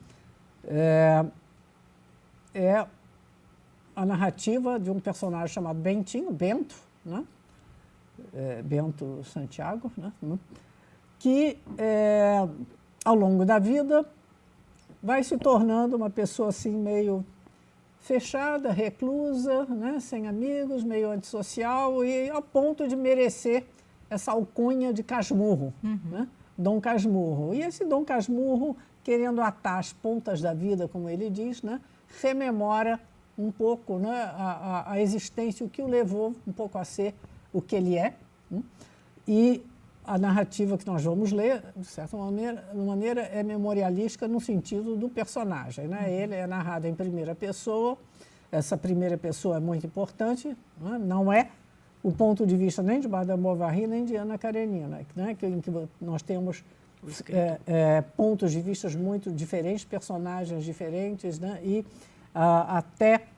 é a narrativa de um personagem chamado Bento, né, Bento Santiago, né, que, ao longo da vida, vai se tornando uma pessoa assim meio fechada, reclusa, né, sem amigos, meio antissocial, e ao ponto de merecer essa alcunha de Casmurro, né? Dom Casmurro. E esse Dom Casmurro, querendo atar as pontas da vida, como ele diz, né, rememora um pouco, né, a existência, o que o levou um pouco a ser o que ele é. Né? E a narrativa que nós vamos ler, de certa maneira, é memorialística no sentido do personagem. Né? Ele é narrado em primeira pessoa, essa primeira pessoa é muito importante, né? Não é o ponto de vista nem de Madame Bovary, nem de Ana Karenina, né? em que nós temos pontos de vista muito diferentes, personagens diferentes, né? E até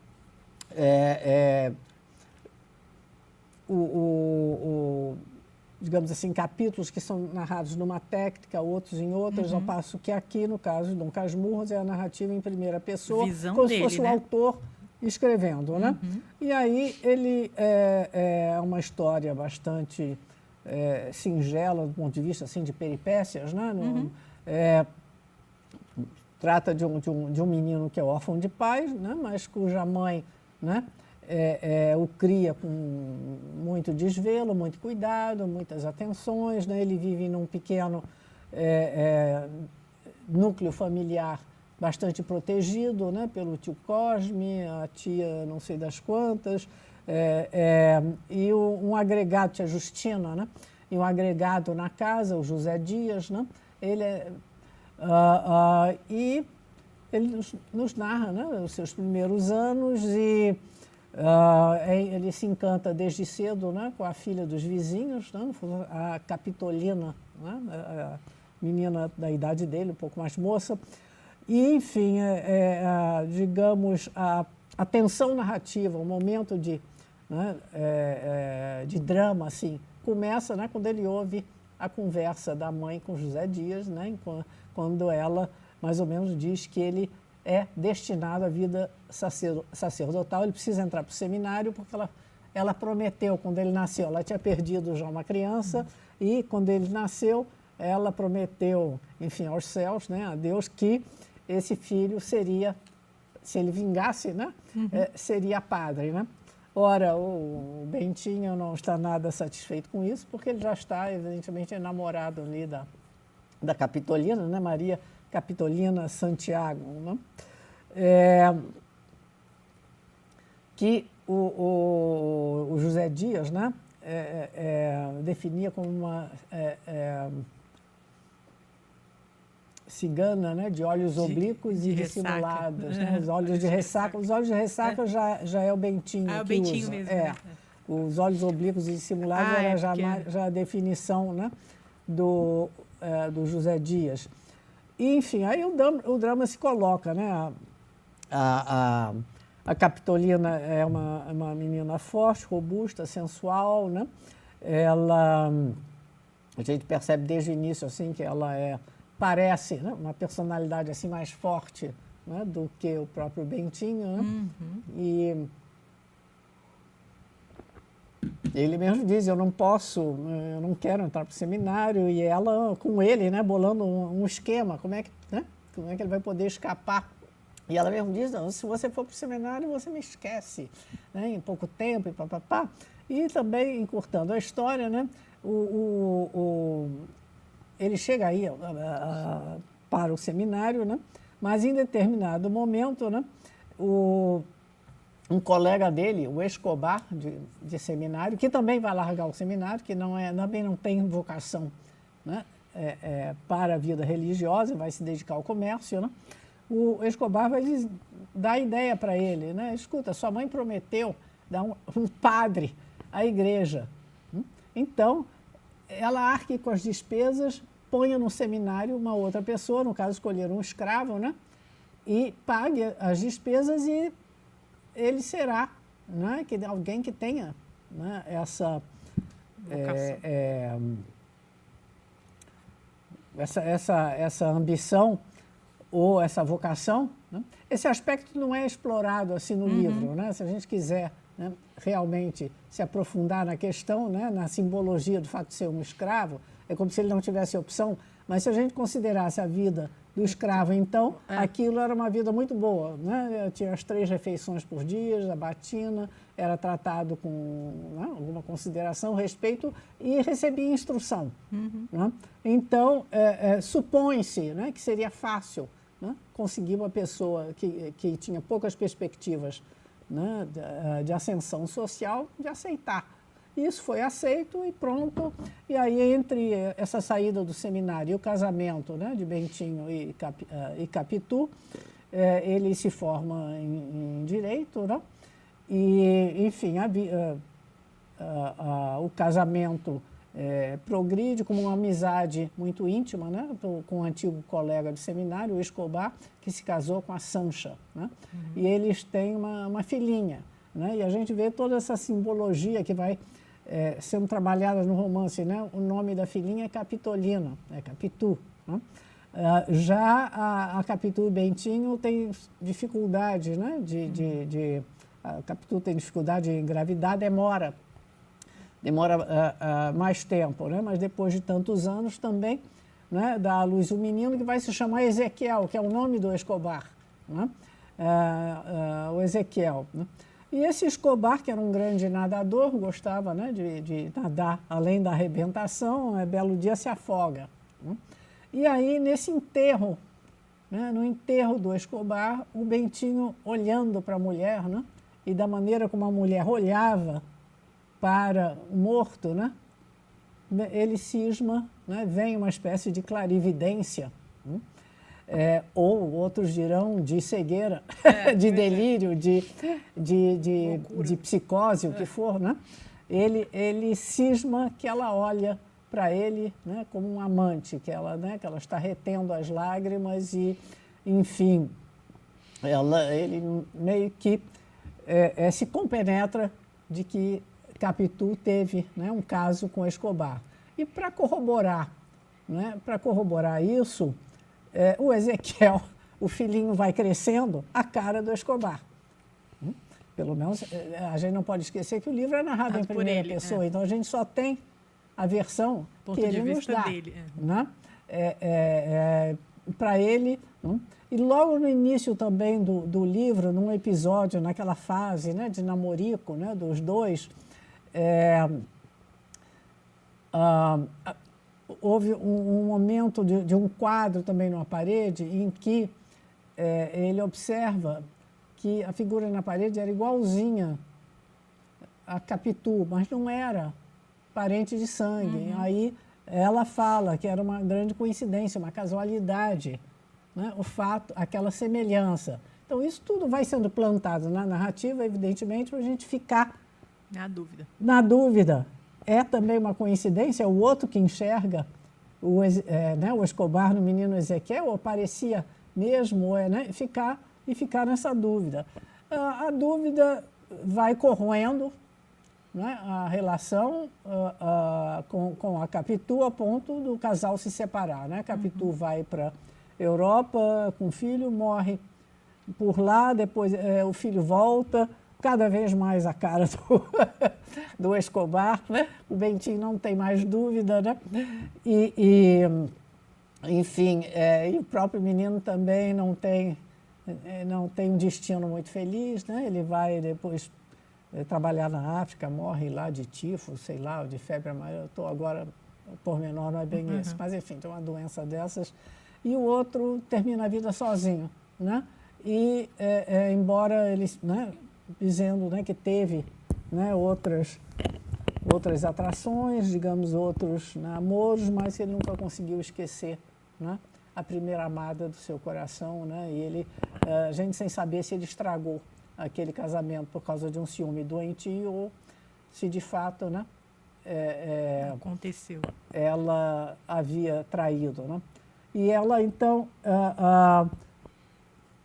digamos assim, capítulos que são narrados numa técnica, outros em outras, ao passo que aqui, no caso de Dom Casmurro, é a narrativa em primeira pessoa, como se fosse o autor escrevendo. Né? E aí ele é uma história bastante singela, do ponto de vista assim, de peripécias. Né? Trata de um menino que é órfão de pais, né? Mas cuja mãe, né, o cria com muito desvelo, muito cuidado, muitas atenções. Né? Ele vive num pequeno núcleo familiar bastante protegido, né, pelo tio Cosme, a tia não sei das quantas, e um agregado, tia Justina, né, e um agregado na casa, o José Dias. Né? E ele nos narra, né, os seus primeiros anos e ele se encanta desde cedo, né, com a filha dos vizinhos, né, a Capitolina, né, a menina da idade dele, um pouco mais moça. E, enfim, digamos, a tensão narrativa, o momento de drama, assim, começa, né, quando ele ouve a conversa da mãe com José Dias, né, quando ela, mais ou menos, diz que ele é destinado à vida sacerdotal, ele precisa entrar para o seminário, porque ela prometeu, quando ele nasceu, ela tinha perdido já uma criança, e quando ele nasceu, ela prometeu, enfim, aos céus, né, a Deus, que esse filho seria, se ele vingasse, né, seria padre, né? Ora, o Bentinho não está nada satisfeito com isso, porque ele já está, evidentemente, enamorado ali da Capitolina, né, Maria Capitolina Santiago, né? Que o José Dias, né, definia como uma cigana, né, de olhos oblíquos e dissimulados, né, os olhos de ressaca. Os olhos de ressaca já é o Bentinho o que Bentinho usa. mesmo, né? Os olhos oblíquos e dissimulados era já a definição, né, do José Dias. E, enfim, aí o drama se coloca, né? A Capitolina é uma menina forte, robusta, sensual, né? A gente percebe desde o início assim que ela parece, né, uma personalidade assim mais forte, né, do que o próprio Bentinho, né? E ele mesmo diz, eu não quero entrar para o seminário, e ela com ele, né, bolando um esquema, como é que ele vai poder escapar. E ela mesmo diz, não, se você for para o seminário, você me esquece, né, em pouco tempo, e papapá. E também, encurtando a história, né, ele chega aí para o seminário, né, mas em determinado momento, né, um colega dele, o Escobar, de seminário, que também vai largar o seminário, que também não tem vocação, né, para a vida religiosa, vai se dedicar ao comércio, né? O Escobar vai dar ideia para ele, né? Escuta, sua mãe prometeu dar um padre à igreja. Então, ela arque com as despesas, ponha no seminário uma outra pessoa, no caso, escolher um escravo, né? E pague as despesas, e ele será, né, alguém que tenha, né, essa ambição ou essa vocação, né? Esse aspecto não é explorado assim no livro, né? Se a gente quiser, né, realmente se aprofundar na questão, né, na simbologia do fato de ser um escravo, é como se ele não tivesse opção, mas se a gente considerasse a vida do escravo, então, aquilo era uma vida muito boa, né? Tinha as 3 refeições por dia, a batina, era tratado com, né, alguma consideração, respeito, e recebia instrução. Né? Então, supõe-se, né, que seria fácil, né, conseguir uma pessoa que tinha poucas perspectivas, né, de ascensão social, de aceitar. Isso foi aceito e pronto. E aí, entre essa saída do seminário e o casamento, né, de Bentinho e Capitu, ele se forma em Direito, né? E, enfim, o casamento progride como uma amizade muito íntima, né, com um antigo colega de seminário, o Escobar, que se casou com a Sancha, né? E eles têm uma filhinha, né? E a gente vê toda essa simbologia que vai sendo trabalhada no romance, né? O nome da filhinha é Capitolina, é Capitu, né? Já a Capitu e Bentinho tem dificuldade, né? A Capitu tem dificuldade de engravidar, demora mais tempo, né? Mas depois de tantos anos também, né, dá à luz um menino que vai se chamar Ezequiel, que é o nome do Escobar, né? O Ezequiel, né? E esse Escobar, que era um grande nadador, gostava, né, de nadar além da arrebentação, belo dia se afoga, né? E aí, nesse enterro, né, no enterro do Escobar, o Bentinho olhando para a mulher, né, e da maneira como a mulher olhava para o morto, né, ele cisma, né, vem uma espécie de clarividência, né? Ou outros dirão de cegueira, de delírio, de psicose, o que for, né? Ele cisma que ela olha para ele, né, como um amante, que ela está retendo as lágrimas e, enfim, ele meio que se compenetra de que Capitu teve, né, um caso com Escobar. E para corroborar, né, isso, o Ezequiel, o filhinho, vai crescendo a cara do Escobar. Pelo menos a gente não pode esquecer que o livro é narrado em primeira pessoa, então a gente só tem a versão Ponto que de ele nos vista dá, dele, né? Para ele, né? E logo no início também do livro, num episódio, naquela fase, né, de namorico, né, dos dois, houve um momento de um quadro também numa parede em que ele observa que a figura na parede era igualzinha a Capitu, mas não era parente de sangue. Aí ela fala que era uma grande coincidência, uma casualidade, né? O fato, aquela semelhança. Então, isso tudo vai sendo plantado na narrativa, evidentemente, para a gente ficar Na dúvida. na dúvida. É também uma coincidência, é o outro que enxerga né, o Escobar no menino Ezequiel, ou parecia mesmo, né, e ficar nessa dúvida. A dúvida vai corroendo, né, a relação com a Capitu a ponto do casal se separar. Né? A Capitu vai para a Europa com o filho, morre por lá, depois o filho volta, cada vez mais a cara do Escobar, né? O Bentinho não tem mais dúvida, né? Enfim, e o próprio menino também não tem um destino muito feliz, né? Ele vai depois trabalhar na África, morre lá de tifo, sei lá, ou de febre amarela. Eu estou agora, o pormenor não é bem esse, mas enfim, tem uma doença dessas. E o outro termina a vida sozinho, né? E embora ele, né, dizendo, né, que teve, né, outras atrações, digamos, outros namoros, mas ele nunca conseguiu esquecer, né, a primeira amada do seu coração, né? E ele, a gente sem saber se ele estragou aquele casamento por causa de um ciúme doentio ou se de fato, né, Aconteceu. ela havia traído, né? E ela, então,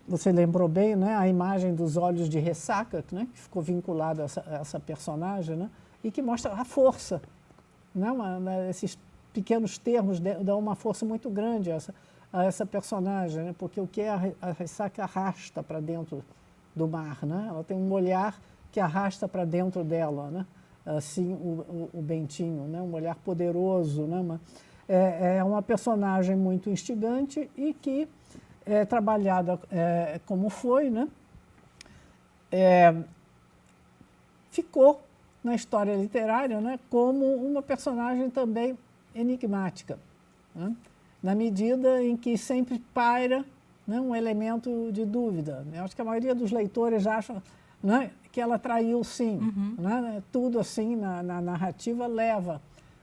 você lembrou bem, né, a imagem dos olhos de ressaca, né, que ficou vinculada a essa personagem, né, e que mostra a força. Né, esses pequenos termos dão uma força muito grande a essa personagem, né, porque o que a ressaca arrasta para dentro do mar. Né, ela tem um olhar que arrasta para dentro dela, né, assim, o Bentinho, né, um olhar poderoso. Né, é uma personagem muito instigante e que trabalhada como foi, né? Ficou na história literária, né, como uma personagem também enigmática, né? Na medida em que sempre paira, né, um elemento de dúvida. Eu acho que a maioria dos leitores acham, né, que ela traiu sim. Né? Tudo assim na narrativa leva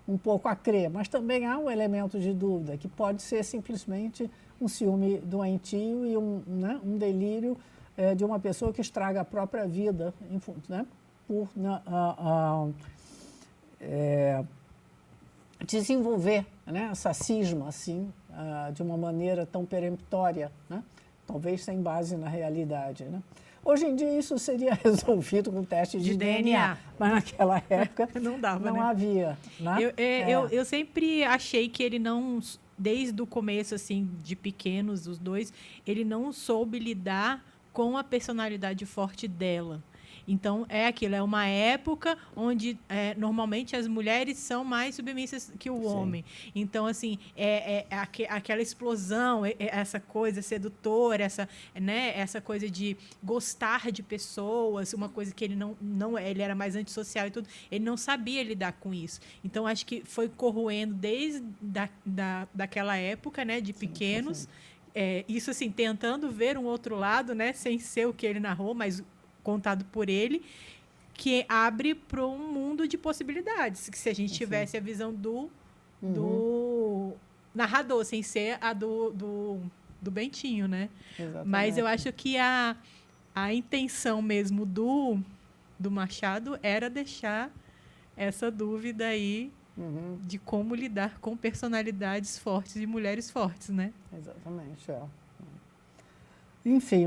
um pouco a crer, mas também há um elemento de dúvida, que pode ser simplesmente um ciúme doentio e um delírio de uma pessoa que estraga a própria vida, né, por desenvolver, né, essa cisma assim, de uma maneira tão peremptória, né, talvez sem base na realidade. Né. Hoje em dia isso seria resolvido com teste de DNA, mas naquela época não dava, não né? havia. Né? Eu sempre achei que ele não, desde o começo, assim, de pequenos, os dois, ele não soube lidar com a personalidade forte dela. Então, é aquilo, é uma época onde normalmente as mulheres são mais submissas que o homem. Então, assim, aquela explosão, essa coisa sedutora, essa coisa de gostar de pessoas, uma coisa que ele não ele era mais antissocial e tudo, ele não sabia lidar com isso. Então, acho que foi corroendo desde daquela época, né, de pequenos, sim. Isso assim, tentando ver um outro lado, né, sem ser o que ele narrou, mas contado por ele, que abre para um mundo de possibilidades. Que se a gente tivesse a visão do narrador, sem ser a do Bentinho, né? Exatamente. Mas eu acho que a intenção mesmo do Machado era deixar essa dúvida aí de como lidar com personalidades fortes e mulheres fortes, né? Exatamente, Enfim,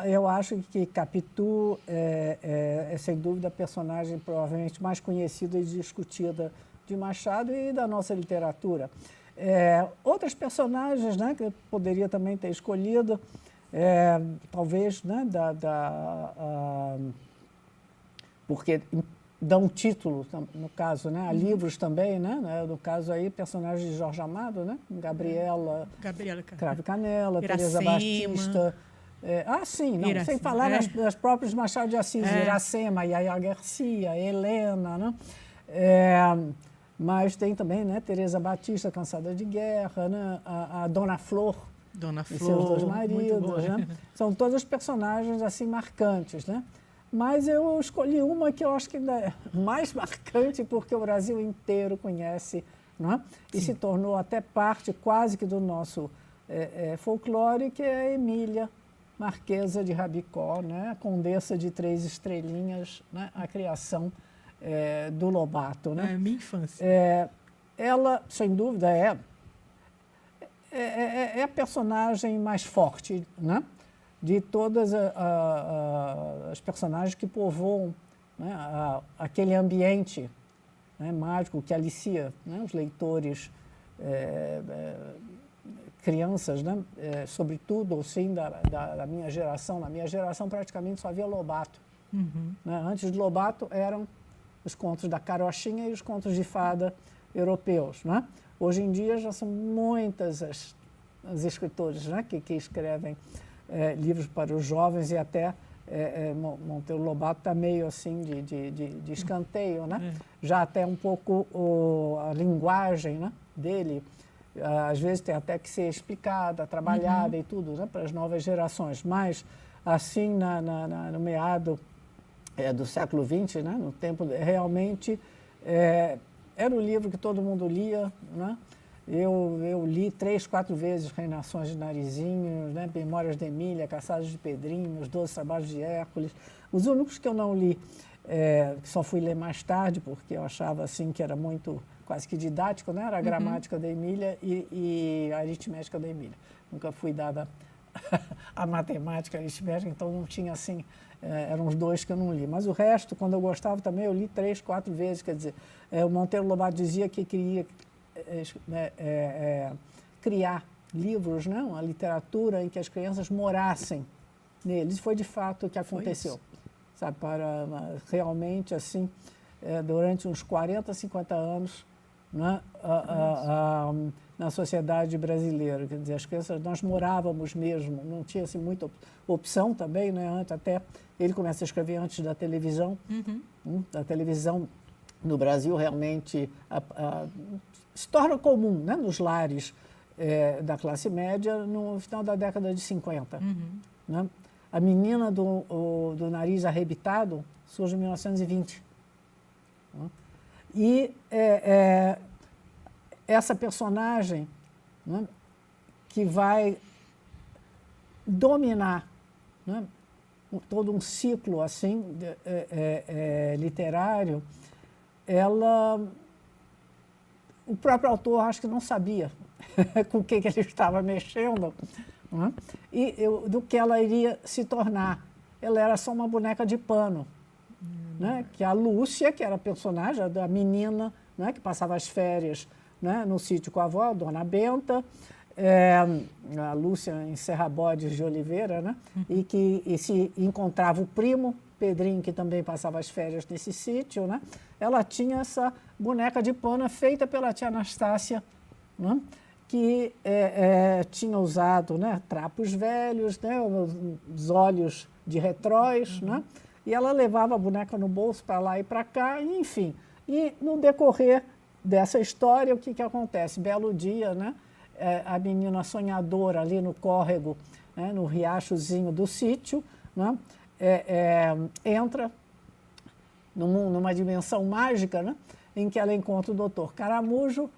eu acho que Capitu é, sem dúvida, a personagem provavelmente mais conhecida e discutida de Machado e da nossa literatura. Outras personagens, né, que eu poderia também ter escolhido, talvez, né, porque dão título, no caso, né, a livros também, né, no caso aí, personagens de Jorge Amado, né, Gabriela Cravo e Canela, Teresa Batista. Sim, não, Iracema, sem falar das próprias Machado de Assis, Iracema, Yaya Garcia, Helena, né? Mas tem também, né, Teresa Batista, Cansada de Guerra, né, a Dona Flor e seus dois maridos, né? São todos personagens assim marcantes, né? Mas eu escolhi uma que eu acho que ainda é mais marcante porque o Brasil inteiro conhece, né? E se tornou até parte quase que do nosso folclore, que é a Emília Marquesa de Rabicó, né? A Condessa de Três Estrelinhas, né? A criação do Lobato, né? É minha infância. Ela, sem dúvida, é a personagem mais forte, né? De todas as personagens que povoam, né, aquele ambiente, né, mágico que alicia, né, os leitores, crianças, né, sobretudo assim, da minha geração. Na minha geração praticamente só havia Lobato. Né? Antes de Lobato eram os contos da carochinha e os contos de fada europeus. Né? Hoje em dia já são muitas as escritores, né, que escrevem livros para os jovens, e até Monteiro Lobato está meio assim de escanteio, né? Já até um pouco a linguagem, né, dele, às vezes tem até que ser explicada, trabalhada e tudo, né, para as novas gerações. Mas assim, no meado do século XX, né, no tempo realmente era um livro que todo mundo lia, né? Eu li 3, 4 vezes Reinações de Narizinhos, né? Memórias de Emília, Caçados de Pedrinho, Os 12 Trabalhos de Hércules. Os únicos que eu não li, que só fui ler mais tarde, porque eu achava assim que era muito, quase que didático, né? Era a gramática da Emília e a aritmética da Emília. Nunca fui dada a matemática, a aritmética, então não tinha assim, eram os 2 que eu não li. Mas o resto, quando eu gostava também, eu li 3, 4 vezes. Quer dizer, o Monteiro Lobato dizia que queria criar livros, né? Uma literatura em que as crianças morassem neles. Foi de fato o que aconteceu. Sabe, para realmente assim, durante uns 40, 50 anos, né? Na sociedade brasileira. Quer dizer, as crianças, nós morávamos mesmo, não tinha assim, muita opção também, né? Antes, até ele começa a escrever antes da televisão. Da televisão no Brasil realmente se torna comum, né, nos lares da classe média no final da década de 50. Né? A Menina do Nariz Arrebitado surge em 1920. Né? E essa personagem, né, que vai dominar, né, todo um ciclo assim, literário, o próprio autor acho que não sabia com o que ele estava mexendo, né? E do que ela iria se tornar. Ela era só uma boneca de pano, né? Que a Lúcia, que era a personagem da menina, né, que passava as férias, né, no sítio com a avó, Dona Benta, a Lúcia em Serra Bodes de Oliveira, né? E se encontrava o primo, Pedrinho, que também passava as férias nesse sítio, né? Ela tinha essa boneca de pano feita pela tia Anastácia, né? Que tinha usado, né, trapos velhos, né, os olhos de retróis, né? E ela levava a boneca no bolso para lá e para cá, e, enfim. E no decorrer dessa história, o que acontece? Belo dia, né? A menina sonhadora ali no córrego, né, no riachozinho do sítio, né? Entra numa dimensão mágica, né, em que ela encontra o doutor Caramujo,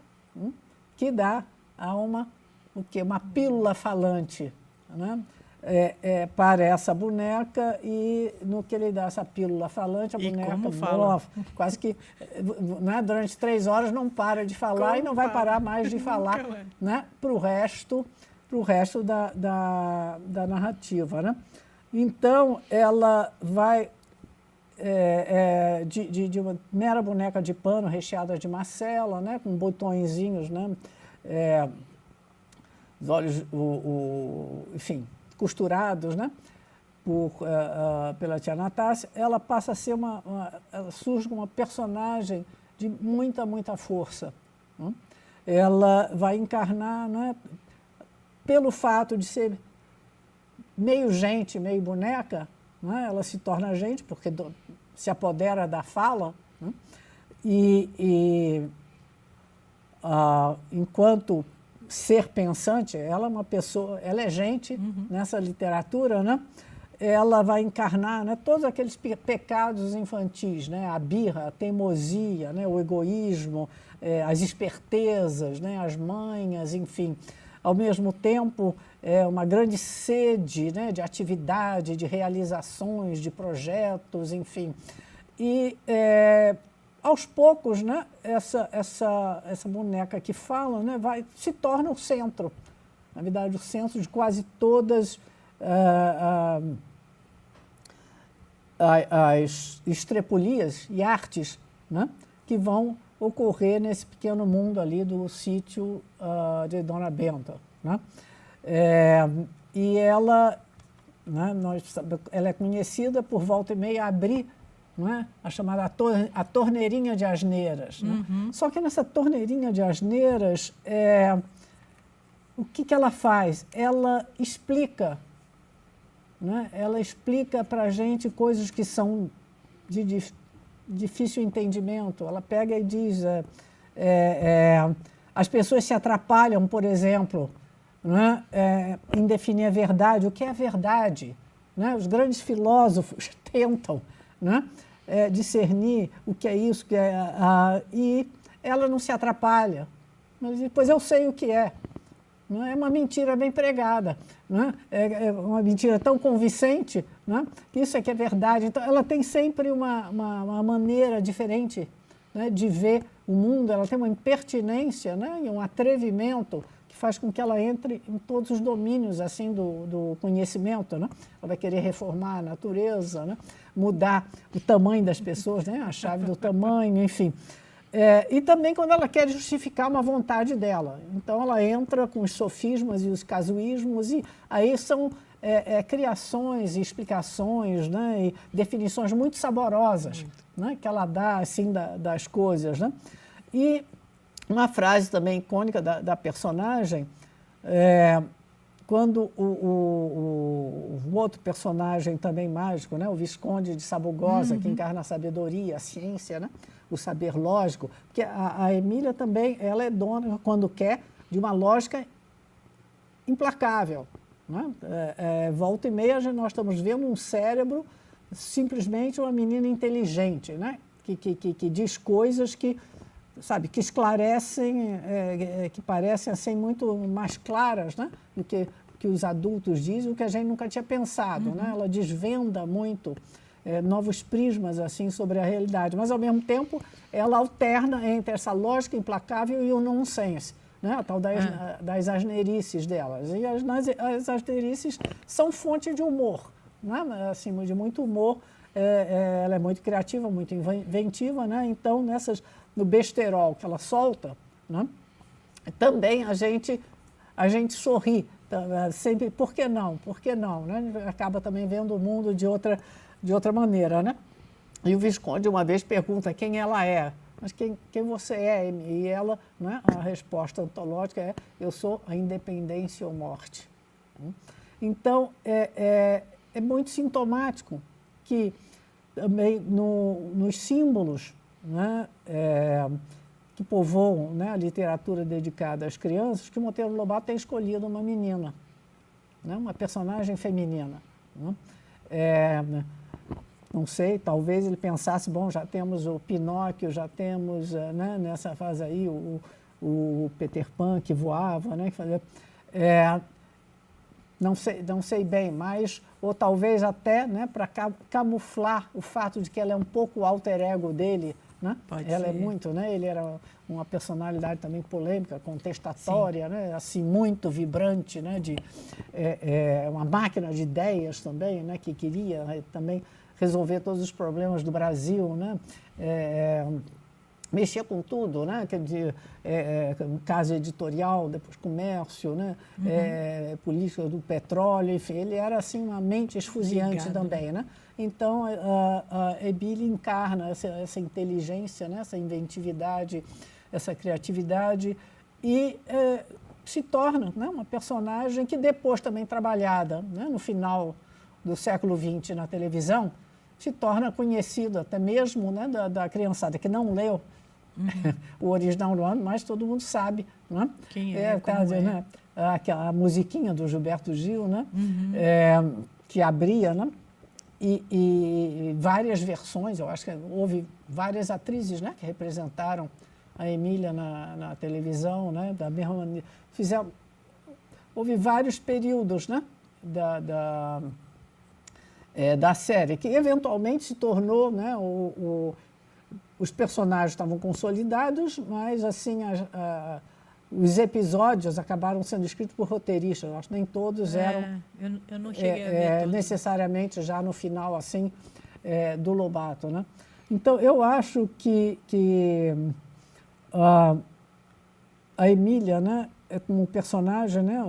que dá a uma pílula falante, né, para essa boneca, e no que ele dá essa pílula falante, a boneca quase que, né, durante 3 horas não para de falar e não vai parar mais de falar, né, para o resto da narrativa, né? Então, ela vai de uma mera boneca de pano recheada de macela, né, com botõezinhos, né, os olhos, enfim, costurados, né, pela tia Natácia, ela passa a ser ela surge como uma personagem de muita força. Né? Ela vai encarnar, né, pelo fato de ser meio gente, meio boneca, né, ela se torna gente, porque se apodera da fala, né, enquanto ser pensante, ela é uma pessoa, ela é gente nessa literatura, né? Ela vai encarnar, né, todos aqueles pecados infantis, né, a birra, a teimosia, né, o egoísmo, as espertezas, né, as manhas, enfim. Ao mesmo tempo, uma grande sede, né, de atividade, de realizações, de projetos, enfim. E, aos poucos, né, essa boneca que fala, né, se torna o centro. Na verdade, o centro de quase todas as estrepulias e artes, né, que vão ocorrer nesse pequeno mundo ali do sítio de Dona Benta. Né? E ela, né, ela é conhecida por volta e meia abrir, né, a chamada a torneirinha de asneiras. Né? Só que nessa torneirinha de asneiras, o que ela faz? Ela explica. Né? Ela explica para a gente coisas que são de difícil entendimento. Ela pega e diz, as pessoas se atrapalham, por exemplo, né, em definir a verdade. O que é a verdade? Né? Os grandes filósofos tentam, né, discernir o que é isso, e ela não se atrapalha. Mas depois eu sei o que é. Não é uma mentira bem pregada, né? É uma mentira tão convincente, né, que isso é que é verdade. Então, ela tem sempre uma maneira diferente, né, de ver o mundo. Ela tem uma impertinência, né, e um atrevimento que faz com que ela entre em todos os domínios assim, do conhecimento. Né? Ela vai querer reformar a natureza, né, mudar o tamanho das pessoas, né, a chave do tamanho, enfim. E também quando ela quer justificar uma vontade dela. Então, ela entra com os sofismas e os casuísmos, e aí são criações e explicações, né, e definições muito saborosas, né, que ela dá assim, das coisas. Né? E uma frase também icônica da personagem, quando o outro personagem também mágico, né, o Visconde de Sabugosa, que encarna a sabedoria, a ciência, né, o saber lógico, porque a Emília também, ela é dona, quando quer, de uma lógica implacável. Né? Volta e meia nós estamos vendo um cérebro, simplesmente uma menina inteligente, né, que diz coisas que, sabe, que esclarecem, que parecem assim, muito mais claras, né, do que os adultos dizem, o que a gente nunca tinha pensado. Né? Ela desvenda muito novos prismas assim, sobre a realidade, mas, ao mesmo tempo, ela alterna entre essa lógica implacável e o nonsense, né? A tal das asneirices delas. E as asneirices são fonte de humor, né? Assim, de muito humor. Ela é muito criativa, muito inventiva, né? Então, no besterol que ela solta, né, também a gente sorri. Sempre, por que não? Por que não? Né? A gente acaba também vendo o mundo de outra maneira. Né? E o Visconde, uma vez, pergunta quem ela é. Mas quem você é? E ela, né, a resposta antológica é: eu sou a independência ou morte. Então, é muito sintomático que também nos símbolos, né, que povoam, né, a literatura dedicada às crianças, que Monteiro Lobato tem escolhido uma menina, né, uma personagem feminina. Né? Não sei, talvez ele pensasse, bom, já temos o Pinóquio, já temos, né, nessa fase aí, o Peter Pan que voava, né, que fazia, não sei bem, mas, ou talvez até, né, para camuflar o fato de que ela é um pouco o alter ego dele. Né? Ela é muito, né? Ele era uma personalidade também polêmica, contestatória, né? Assim, muito vibrante, né? Uma máquina de ideias também, né? Que queria também resolver todos os problemas do Brasil, né? mexia com tudo, né? Quer dizer, casa editorial, depois comércio, né? Política do petróleo, enfim, ele era assim uma mente esfuziante também, né? Então, a Emília encarna essa inteligência, né? Essa inventividade, essa criatividade e se torna, né? Uma personagem que depois também trabalhada, né? No final do século XX na televisão, se torna conhecido até mesmo, né? da criançada que não leu o original do ano, mas todo mundo sabe, né? Quem é, né? Aquela musiquinha do Gilberto Gil, né? Que abria, né? E várias versões, eu acho que houve várias atrizes, né? Que representaram a Emília na televisão, né? Da mesma maneira, houve vários períodos, né? Da série, que eventualmente se tornou, né? Os personagens estavam consolidados, mas assim os episódios acabaram sendo escritos por roteiristas. Eu acho que nem todos eram. Eu não cheguei a ver todos. Necessariamente já no final assim do Lobato, né? Então eu acho que a Emília, né, como personagem, né,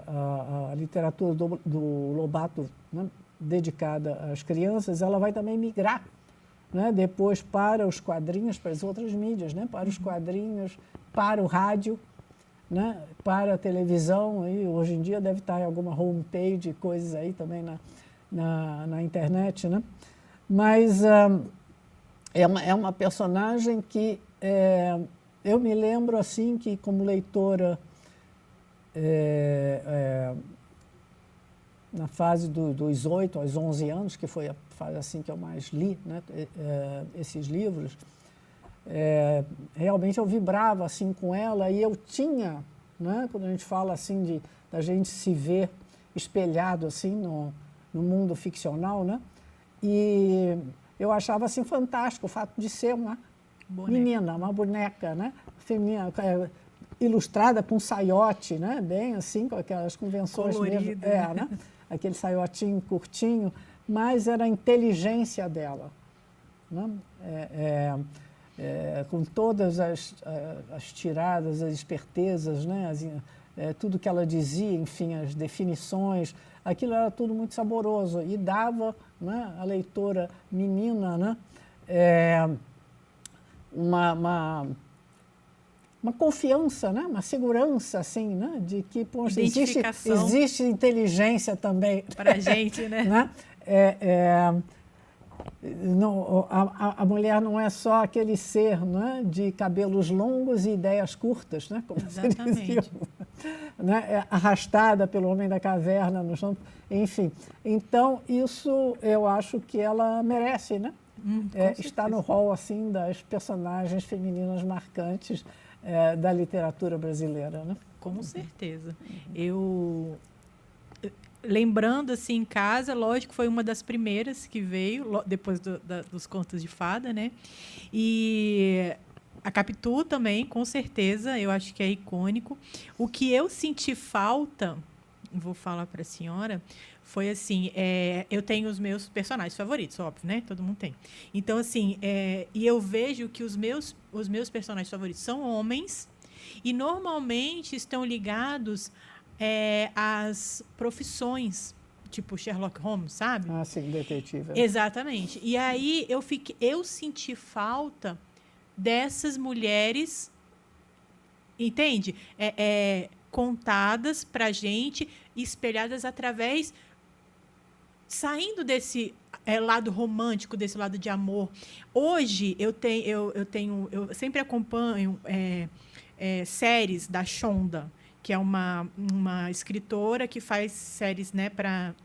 a literatura do Lobato, né, dedicada às crianças, ela vai também migrar, né, depois para os quadrinhos, para as outras mídias, né, para os quadrinhos, para o rádio, né, para a televisão. E hoje em dia deve estar em alguma homepage, coisas aí também na internet, né? Mas é uma personagem que eu me lembro assim que, como leitora, na fase dos 8 aos 11 anos, que foi a fase assim que eu mais li, né, esses livros, realmente eu vibrava assim com ela e eu tinha, né, quando a gente fala assim da gente se ver espelhado assim no mundo ficcional, né, e eu achava assim fantástico o fato de ser uma menina, uma boneca, né, feminina, ilustrada com saiote, né, bem assim, com aquelas convenções colorido, mesmo, né, aquele saiotinho curtinho, mas era a inteligência dela, né, com todas as tiradas, as espertezas, né, tudo que ela dizia, enfim, as definições, aquilo era tudo muito saboroso e dava, né, à leitora menina, né, uma confiança, né, uma segurança, assim, né, de que poxa, existe inteligência também para a gente, né? Né? Não, a mulher não é só aquele ser, né, de cabelos longos e ideias curtas, né, como se dizia, né, arrastada pelo homem da caverna no chão, enfim. Então, isso eu acho que ela merece, né? Está no rol assim, das personagens femininas marcantes da literatura brasileira. Né? Com certeza. Lembrando, assim, em casa, lógico, foi uma das primeiras que veio, depois dos contos de fada, né? E a Capitu também, com certeza, eu acho que é icônico. O que eu senti falta, vou falar para a senhora, foi assim, eu tenho os meus personagens favoritos, óbvio, né? Todo mundo tem. Então, assim, e eu vejo que os meus personagens favoritos são homens e normalmente estão ligados às profissões, tipo Sherlock Holmes, sabe? Ah, sim, detetive. Exatamente. E aí eu senti falta dessas mulheres, entende? Contadas pra gente, espelhadas através, saindo desse lado romântico, desse lado de amor. Hoje eu sempre acompanho séries da Shonda, que é uma escritora que faz séries, né,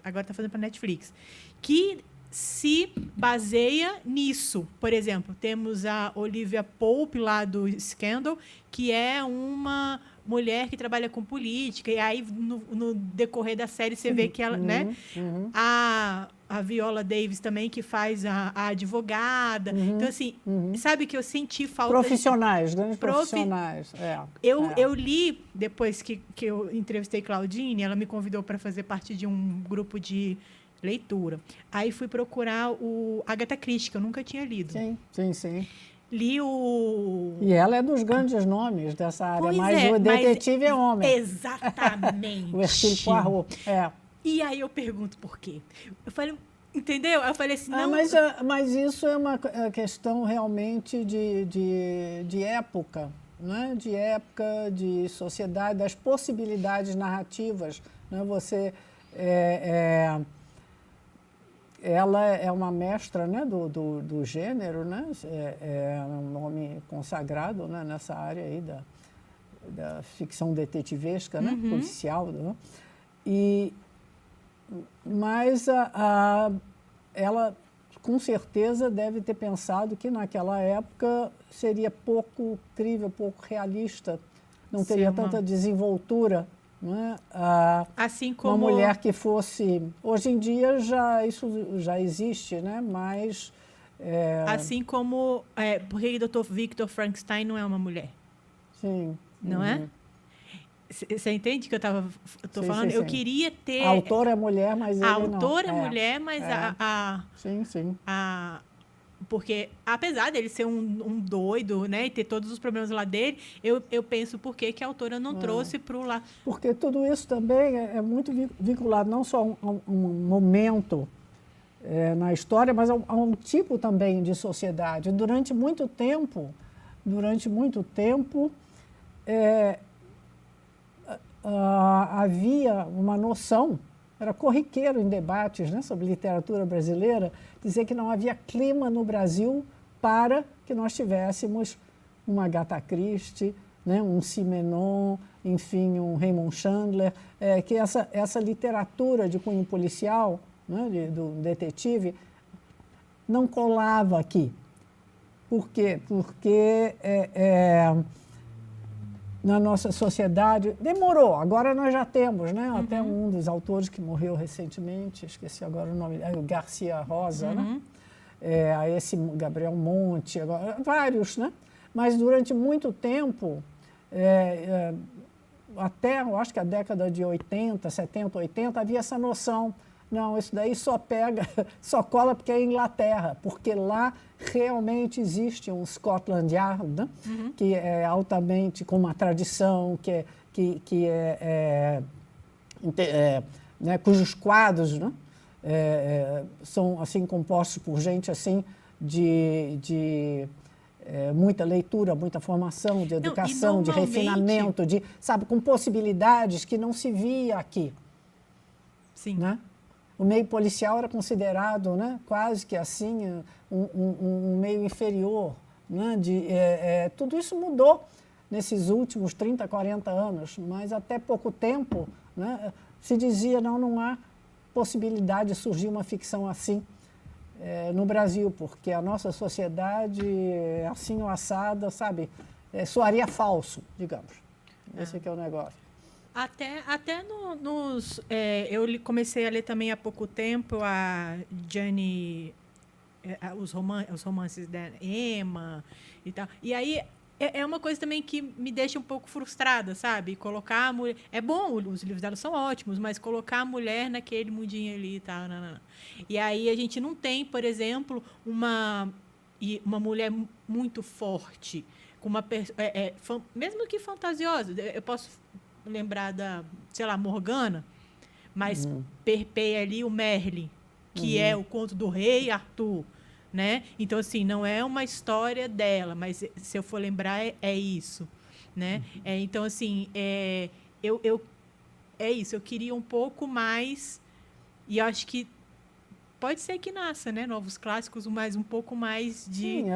agora está fazendo para Netflix, que se baseia nisso. Por exemplo, temos a Olivia Pope, lá do Scandal, que é uma mulher que trabalha com política, e aí, no decorrer da série, você vê que ela, né? A Viola Davis também, que faz a advogada. Então, assim, sabe que eu senti falta... Profissionais, grandes profissionais. Eu li, depois que eu entrevistei Claudine, ela me convidou para fazer parte de um grupo de leitura. Aí fui procurar o Agatha Christie, que eu nunca tinha lido. Sim. li o... E ela é dos grandes nomes dessa área, Pois mas é, o detetive é homem. Exatamente. O Hercule Poirot, é. E aí eu pergunto por quê. Eu falei, entendeu? Eu falei assim, não... Mas isso é uma questão realmente de época, né? De época, de sociedade, das possibilidades narrativas. Né? Ela é uma mestra, né, do gênero, né? É um nome consagrado, né, nessa área aí da ficção detetivesca, né, policial. Né? Mas ela, com certeza, deve ter pensado que naquela época seria pouco crível, pouco realista, não teria tanta desenvoltura. Né? Assim como... Uma mulher que fosse... Hoje em dia isso já existe, né? Mas... Assim como... por que o Dr. Victor Frankenstein não é uma mulher? Sim. Não é? Você entende que eu estou falando? Sim. Eu queria ter... A autora é mulher, mas ele não. A autora é mulher, mas Sim. Porque, apesar dele ser um doido, né, e ter todos os problemas lá dele, eu penso por que a autora não trouxe para o lá. Porque tudo isso também é muito vinculado não só a um momento na história, mas a um tipo também de sociedade. Durante muito tempo, havia uma noção, era corriqueiro em debates, né, sobre literatura brasileira, dizer que não havia clima no Brasil para que nós tivéssemos uma Agatha Christie, né, um Simenon, enfim, um Raymond Chandler, que essa literatura de cunho policial, né, do detetive, não colava aqui. Por quê? Porque na nossa sociedade demorou, agora nós já temos, né? Até um dos autores que morreu recentemente, esqueci agora o nome, o Garcia Rosa, né? Esse Gabriel Monte, agora, vários, né? Mas durante muito tempo, até eu acho que a década de 80, 70, 80, havia essa noção. Não, isso daí só cola porque é Inglaterra, porque lá realmente existe um Scotland Yard, né? Que é altamente com uma tradição, né? Cujos quadros, né? São assim compostos por gente assim de muita leitura, muita formação, de educação, de refinamento, sabe, com possibilidades que não se via aqui. Sim. Né? O meio policial era considerado, né, quase que assim, um meio inferior. Né, tudo isso mudou nesses últimos 30, 40 anos, mas até pouco tempo, né, se dizia, não há possibilidade de surgir uma ficção assim no Brasil, porque a nossa sociedade é assim ou assada, sabe, soaria falso, digamos. Esse que é o negócio. Até eu comecei a ler também há pouco tempo a Jane, os romances da Emma e tal. E aí é uma coisa também que me deixa um pouco frustrada, sabe? Colocar a mulher... É bom, os livros dela são ótimos, mas colocar a mulher naquele mundinho ali e tal. Não. E aí a gente não tem, por exemplo, uma mulher muito forte, com uma mesmo que fantasiosa. Eu posso lembrar da, sei lá, Morgana, mas perpeia ali o Merlin, que é o conto do rei Arthur, né? Então, assim, não é uma história dela, mas se eu for lembrar, é isso, né? Então, assim, é isso, eu queria um pouco mais, e eu acho que pode ser que nasça, né? Novos clássicos, mas um pouco mais de... Sim,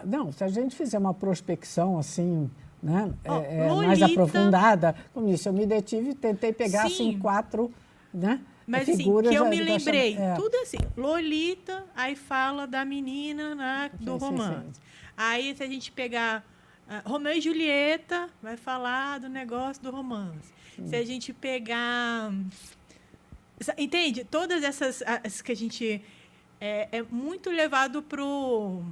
não, se a gente fizer uma prospecção, assim, né, mais Lolita, aprofundada, como disse, eu me detive, tentei pegar, assim, 4, né, mas figuras... assim, que eu me lembrei, tudo assim, Lolita, aí fala da menina do romance. Sim. Aí, se a gente pegar Romeu e Julieta, vai falar do negócio do romance. Se a gente pegar... Entende? Todas essas que a gente... É muito levado pro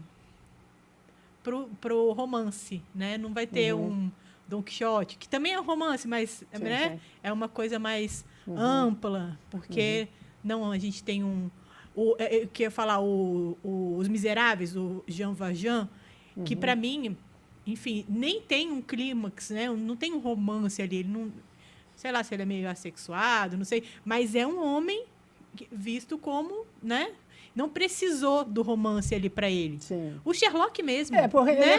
romance, né? Não vai ter um Don Quixote, que também é um romance, mas né? Sim. É uma coisa mais ampla, porque não, a gente tem eu queria falar Os Miseráveis, o Jean Valjean, que para mim, enfim, nem tem um clímax, né? Não tem um romance ali, ele não, sei lá se ele é meio assexuado, não sei, mas é um homem visto como, né? Não precisou do romance ali para ele. Sim. O Sherlock mesmo. Porque né?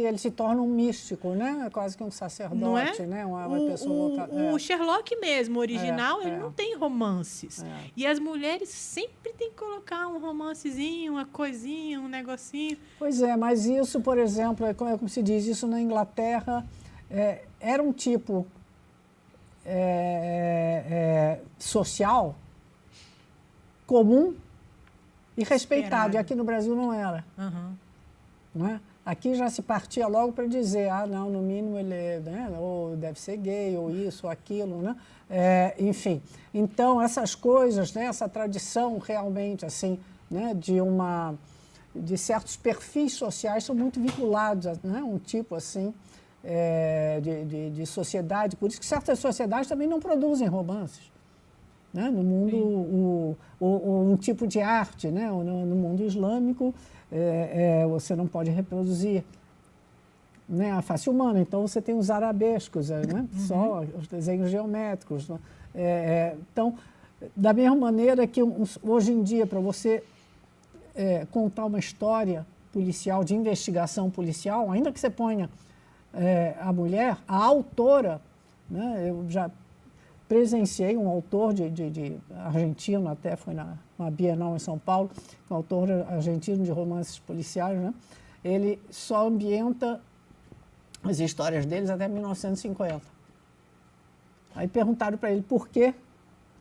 ele se torna um místico, né? É quase que um sacerdote, Não é? né? Uma pessoa o Sherlock mesmo, o original, ele é. não tem romances. É. E as mulheres sempre têm que colocar um romancezinho, uma coisinha, um negocinho. Pois é, mas isso, por exemplo, como se diz, isso na Inglaterra era um tipo social comum e respeitado. E aqui no Brasil não era. Uhum. Não é? Aqui já se partia logo para dizer, não, no mínimo ele né, ou deve ser gay, ou isso, ou aquilo, né? Enfim. Então, essas coisas, né, essa tradição realmente, assim, né, de certos perfis sociais são muito vinculados a, né, um tipo, assim, de sociedade. Por isso que certas sociedades também não produzem romances. Né? No mundo, um tipo de arte, né? No mundo islâmico, você não pode reproduzir, né, a face humana. Então, você tem os arabescos, né? Só os desenhos geométricos. Né? Então, da mesma maneira que hoje em dia, para você contar uma história policial, de investigação policial, ainda que você ponha a mulher, a autora, né? Eu já presenciei um autor de argentino, até foi na Bienal em São Paulo, um autor argentino de romances policiais, né? Ele só ambienta as histórias deles até 1950. Aí perguntaram para ele por quê,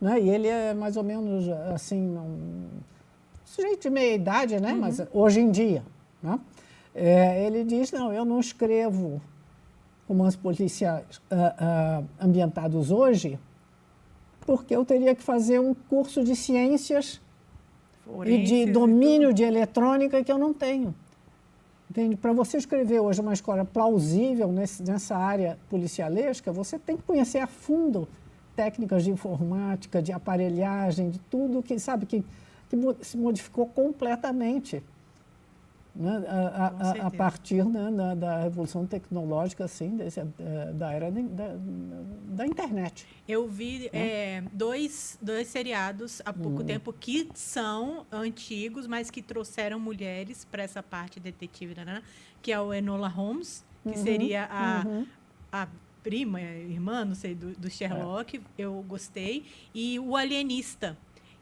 né? E ele é mais ou menos assim, sujeito de meia idade, né? Mas hoje em dia, né? Ele diz, não, eu não escrevo romances policiais ambientados hoje, porque eu teria que fazer um curso de ciências forenses e de domínio de eletrônica que eu não tenho. Entende? Para você escrever hoje uma história plausível nessa área policialesca, você tem que conhecer a fundo técnicas de informática, de aparelhagem, de tudo que, sabe, que se modificou completamente, né, a partir, né, da revolução tecnológica, assim, da era da internet. Eu vi dois seriados há pouco tempo que são antigos, mas que trouxeram mulheres para essa parte detetive, né, que é o Enola Holmes, que seria a prima, irmã, não sei, do Sherlock, eu gostei, e o Alienista,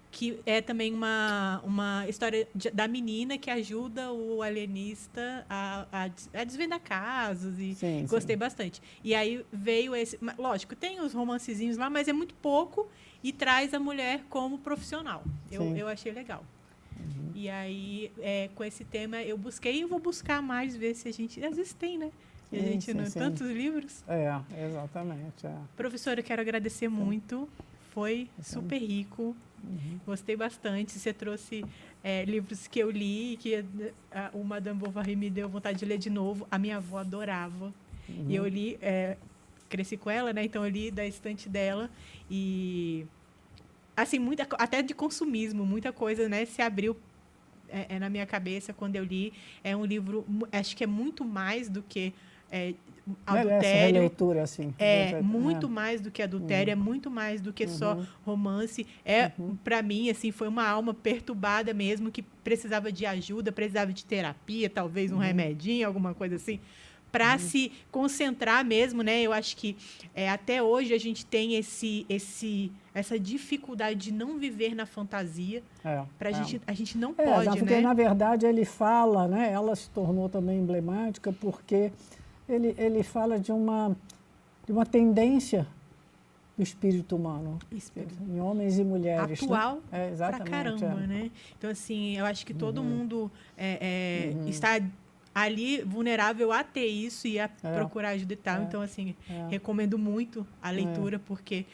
que é também uma história da menina que ajuda o alienista a desvendar casos, e gostei bastante. E aí veio esse... Lógico, tem os romancezinhos lá, mas é muito pouco e traz a mulher como profissional. Eu achei legal. E aí, com esse tema, eu busquei e eu vou buscar mais, ver se a gente... Às vezes tem, né? E a gente não... Tantos livros. Exatamente. Professora, eu quero agradecer muito. Foi super rico. Gostei bastante. Você trouxe livros que eu li, que o Madame Bovary me deu vontade de ler de novo. A minha avó adorava. E eu li, cresci com ela, né? Então eu li da estante dela. E, assim, até de consumismo, muita coisa, né, se abriu na minha cabeça quando eu li. É um livro, acho que é muito mais do que adultério. Essa releitura, assim. Muito mais do que adultério, é muito mais do que só romance. Para mim, assim, foi uma alma perturbada mesmo, que precisava de ajuda, precisava de terapia, talvez um remedinho, alguma coisa assim, para se concentrar mesmo, né? Eu acho que até hoje a gente tem essa dificuldade de não viver na fantasia. A gente não pode, porque, né? na verdade, ele fala, né? Ela se tornou também emblemática porque ele fala de uma tendência do espírito humano, em homens e mulheres. Atual, né? pra caramba, né? Então, assim, eu acho que todo mundo está ali vulnerável a ter isso e a procurar ajuda e tal. Então, assim, recomendo muito a leitura, porque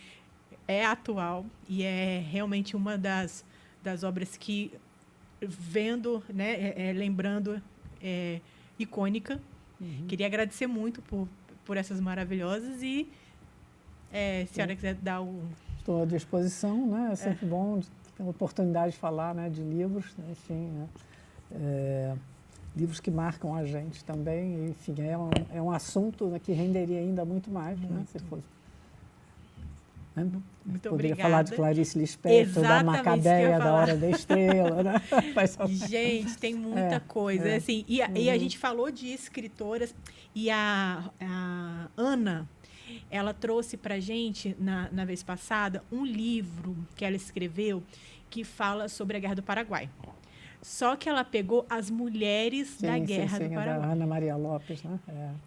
é atual e é realmente uma das obras que, vendo, né, lembrando, icônica. Queria agradecer muito por essas maravilhosas e, se a senhora quiser dar o... Estou à disposição, né? É sempre bom ter a oportunidade de falar, né, de livros, enfim, né? livros que marcam a gente também. Enfim, é um assunto que renderia ainda muito mais, né? Se fosse. Muito Poderia obrigada. falar de Clarice Lispector, da Macabeia, da Hora da Estrela, né? Gente, tem muita coisa. Assim, e a gente falou de escritoras, e a Ana, ela trouxe para a gente, na vez passada, um livro que ela escreveu que fala sobre a Guerra do Paraguai. Só que ela pegou as mulheres da Guerra do Paraguai. Da Ana Maria Lopes, né?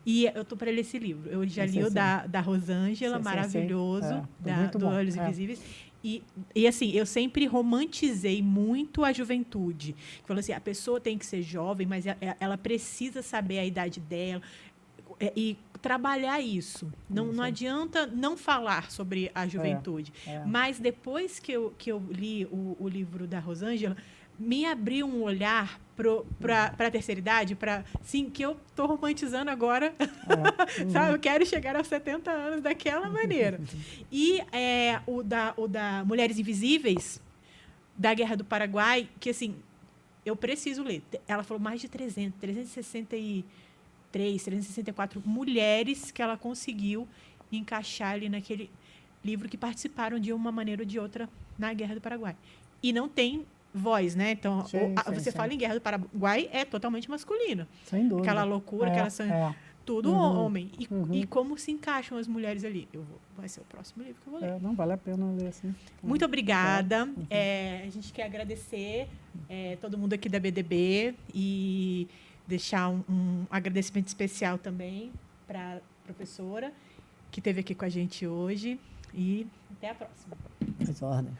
E eu estou para ler esse livro. Eu já li o da Rosângela, maravilhoso, do Olhos Invisíveis. E assim, eu sempre romantizei muito a juventude. Falou assim, a pessoa tem que ser jovem, mas ela precisa saber a idade dela e trabalhar isso. Não adianta não falar sobre a juventude. Mas depois que eu li o livro da Rosângela, me abriu um olhar para a terceira idade, sim, que eu estou romantizando agora. Sabe? Eu quero chegar aos 70 anos daquela maneira. E o da Mulheres Invisíveis, da Guerra do Paraguai, que assim, eu preciso ler. Ela falou mais de 363, 364 mulheres que ela conseguiu encaixar ali naquele livro que participaram de uma maneira ou de outra na Guerra do Paraguai. E não tem voz, né? Então, você fala em Guerra do Paraguai, é totalmente masculina. Sem dúvida. Aquela loucura, tudo homem. E como se encaixam as mulheres ali? Vai ser o próximo livro que eu vou ler. Não vale a pena ler assim. Muito obrigada. A gente quer agradecer todo mundo aqui da BDB e deixar um agradecimento especial também para a professora que esteve aqui com a gente hoje. E até a próxima. As ordens.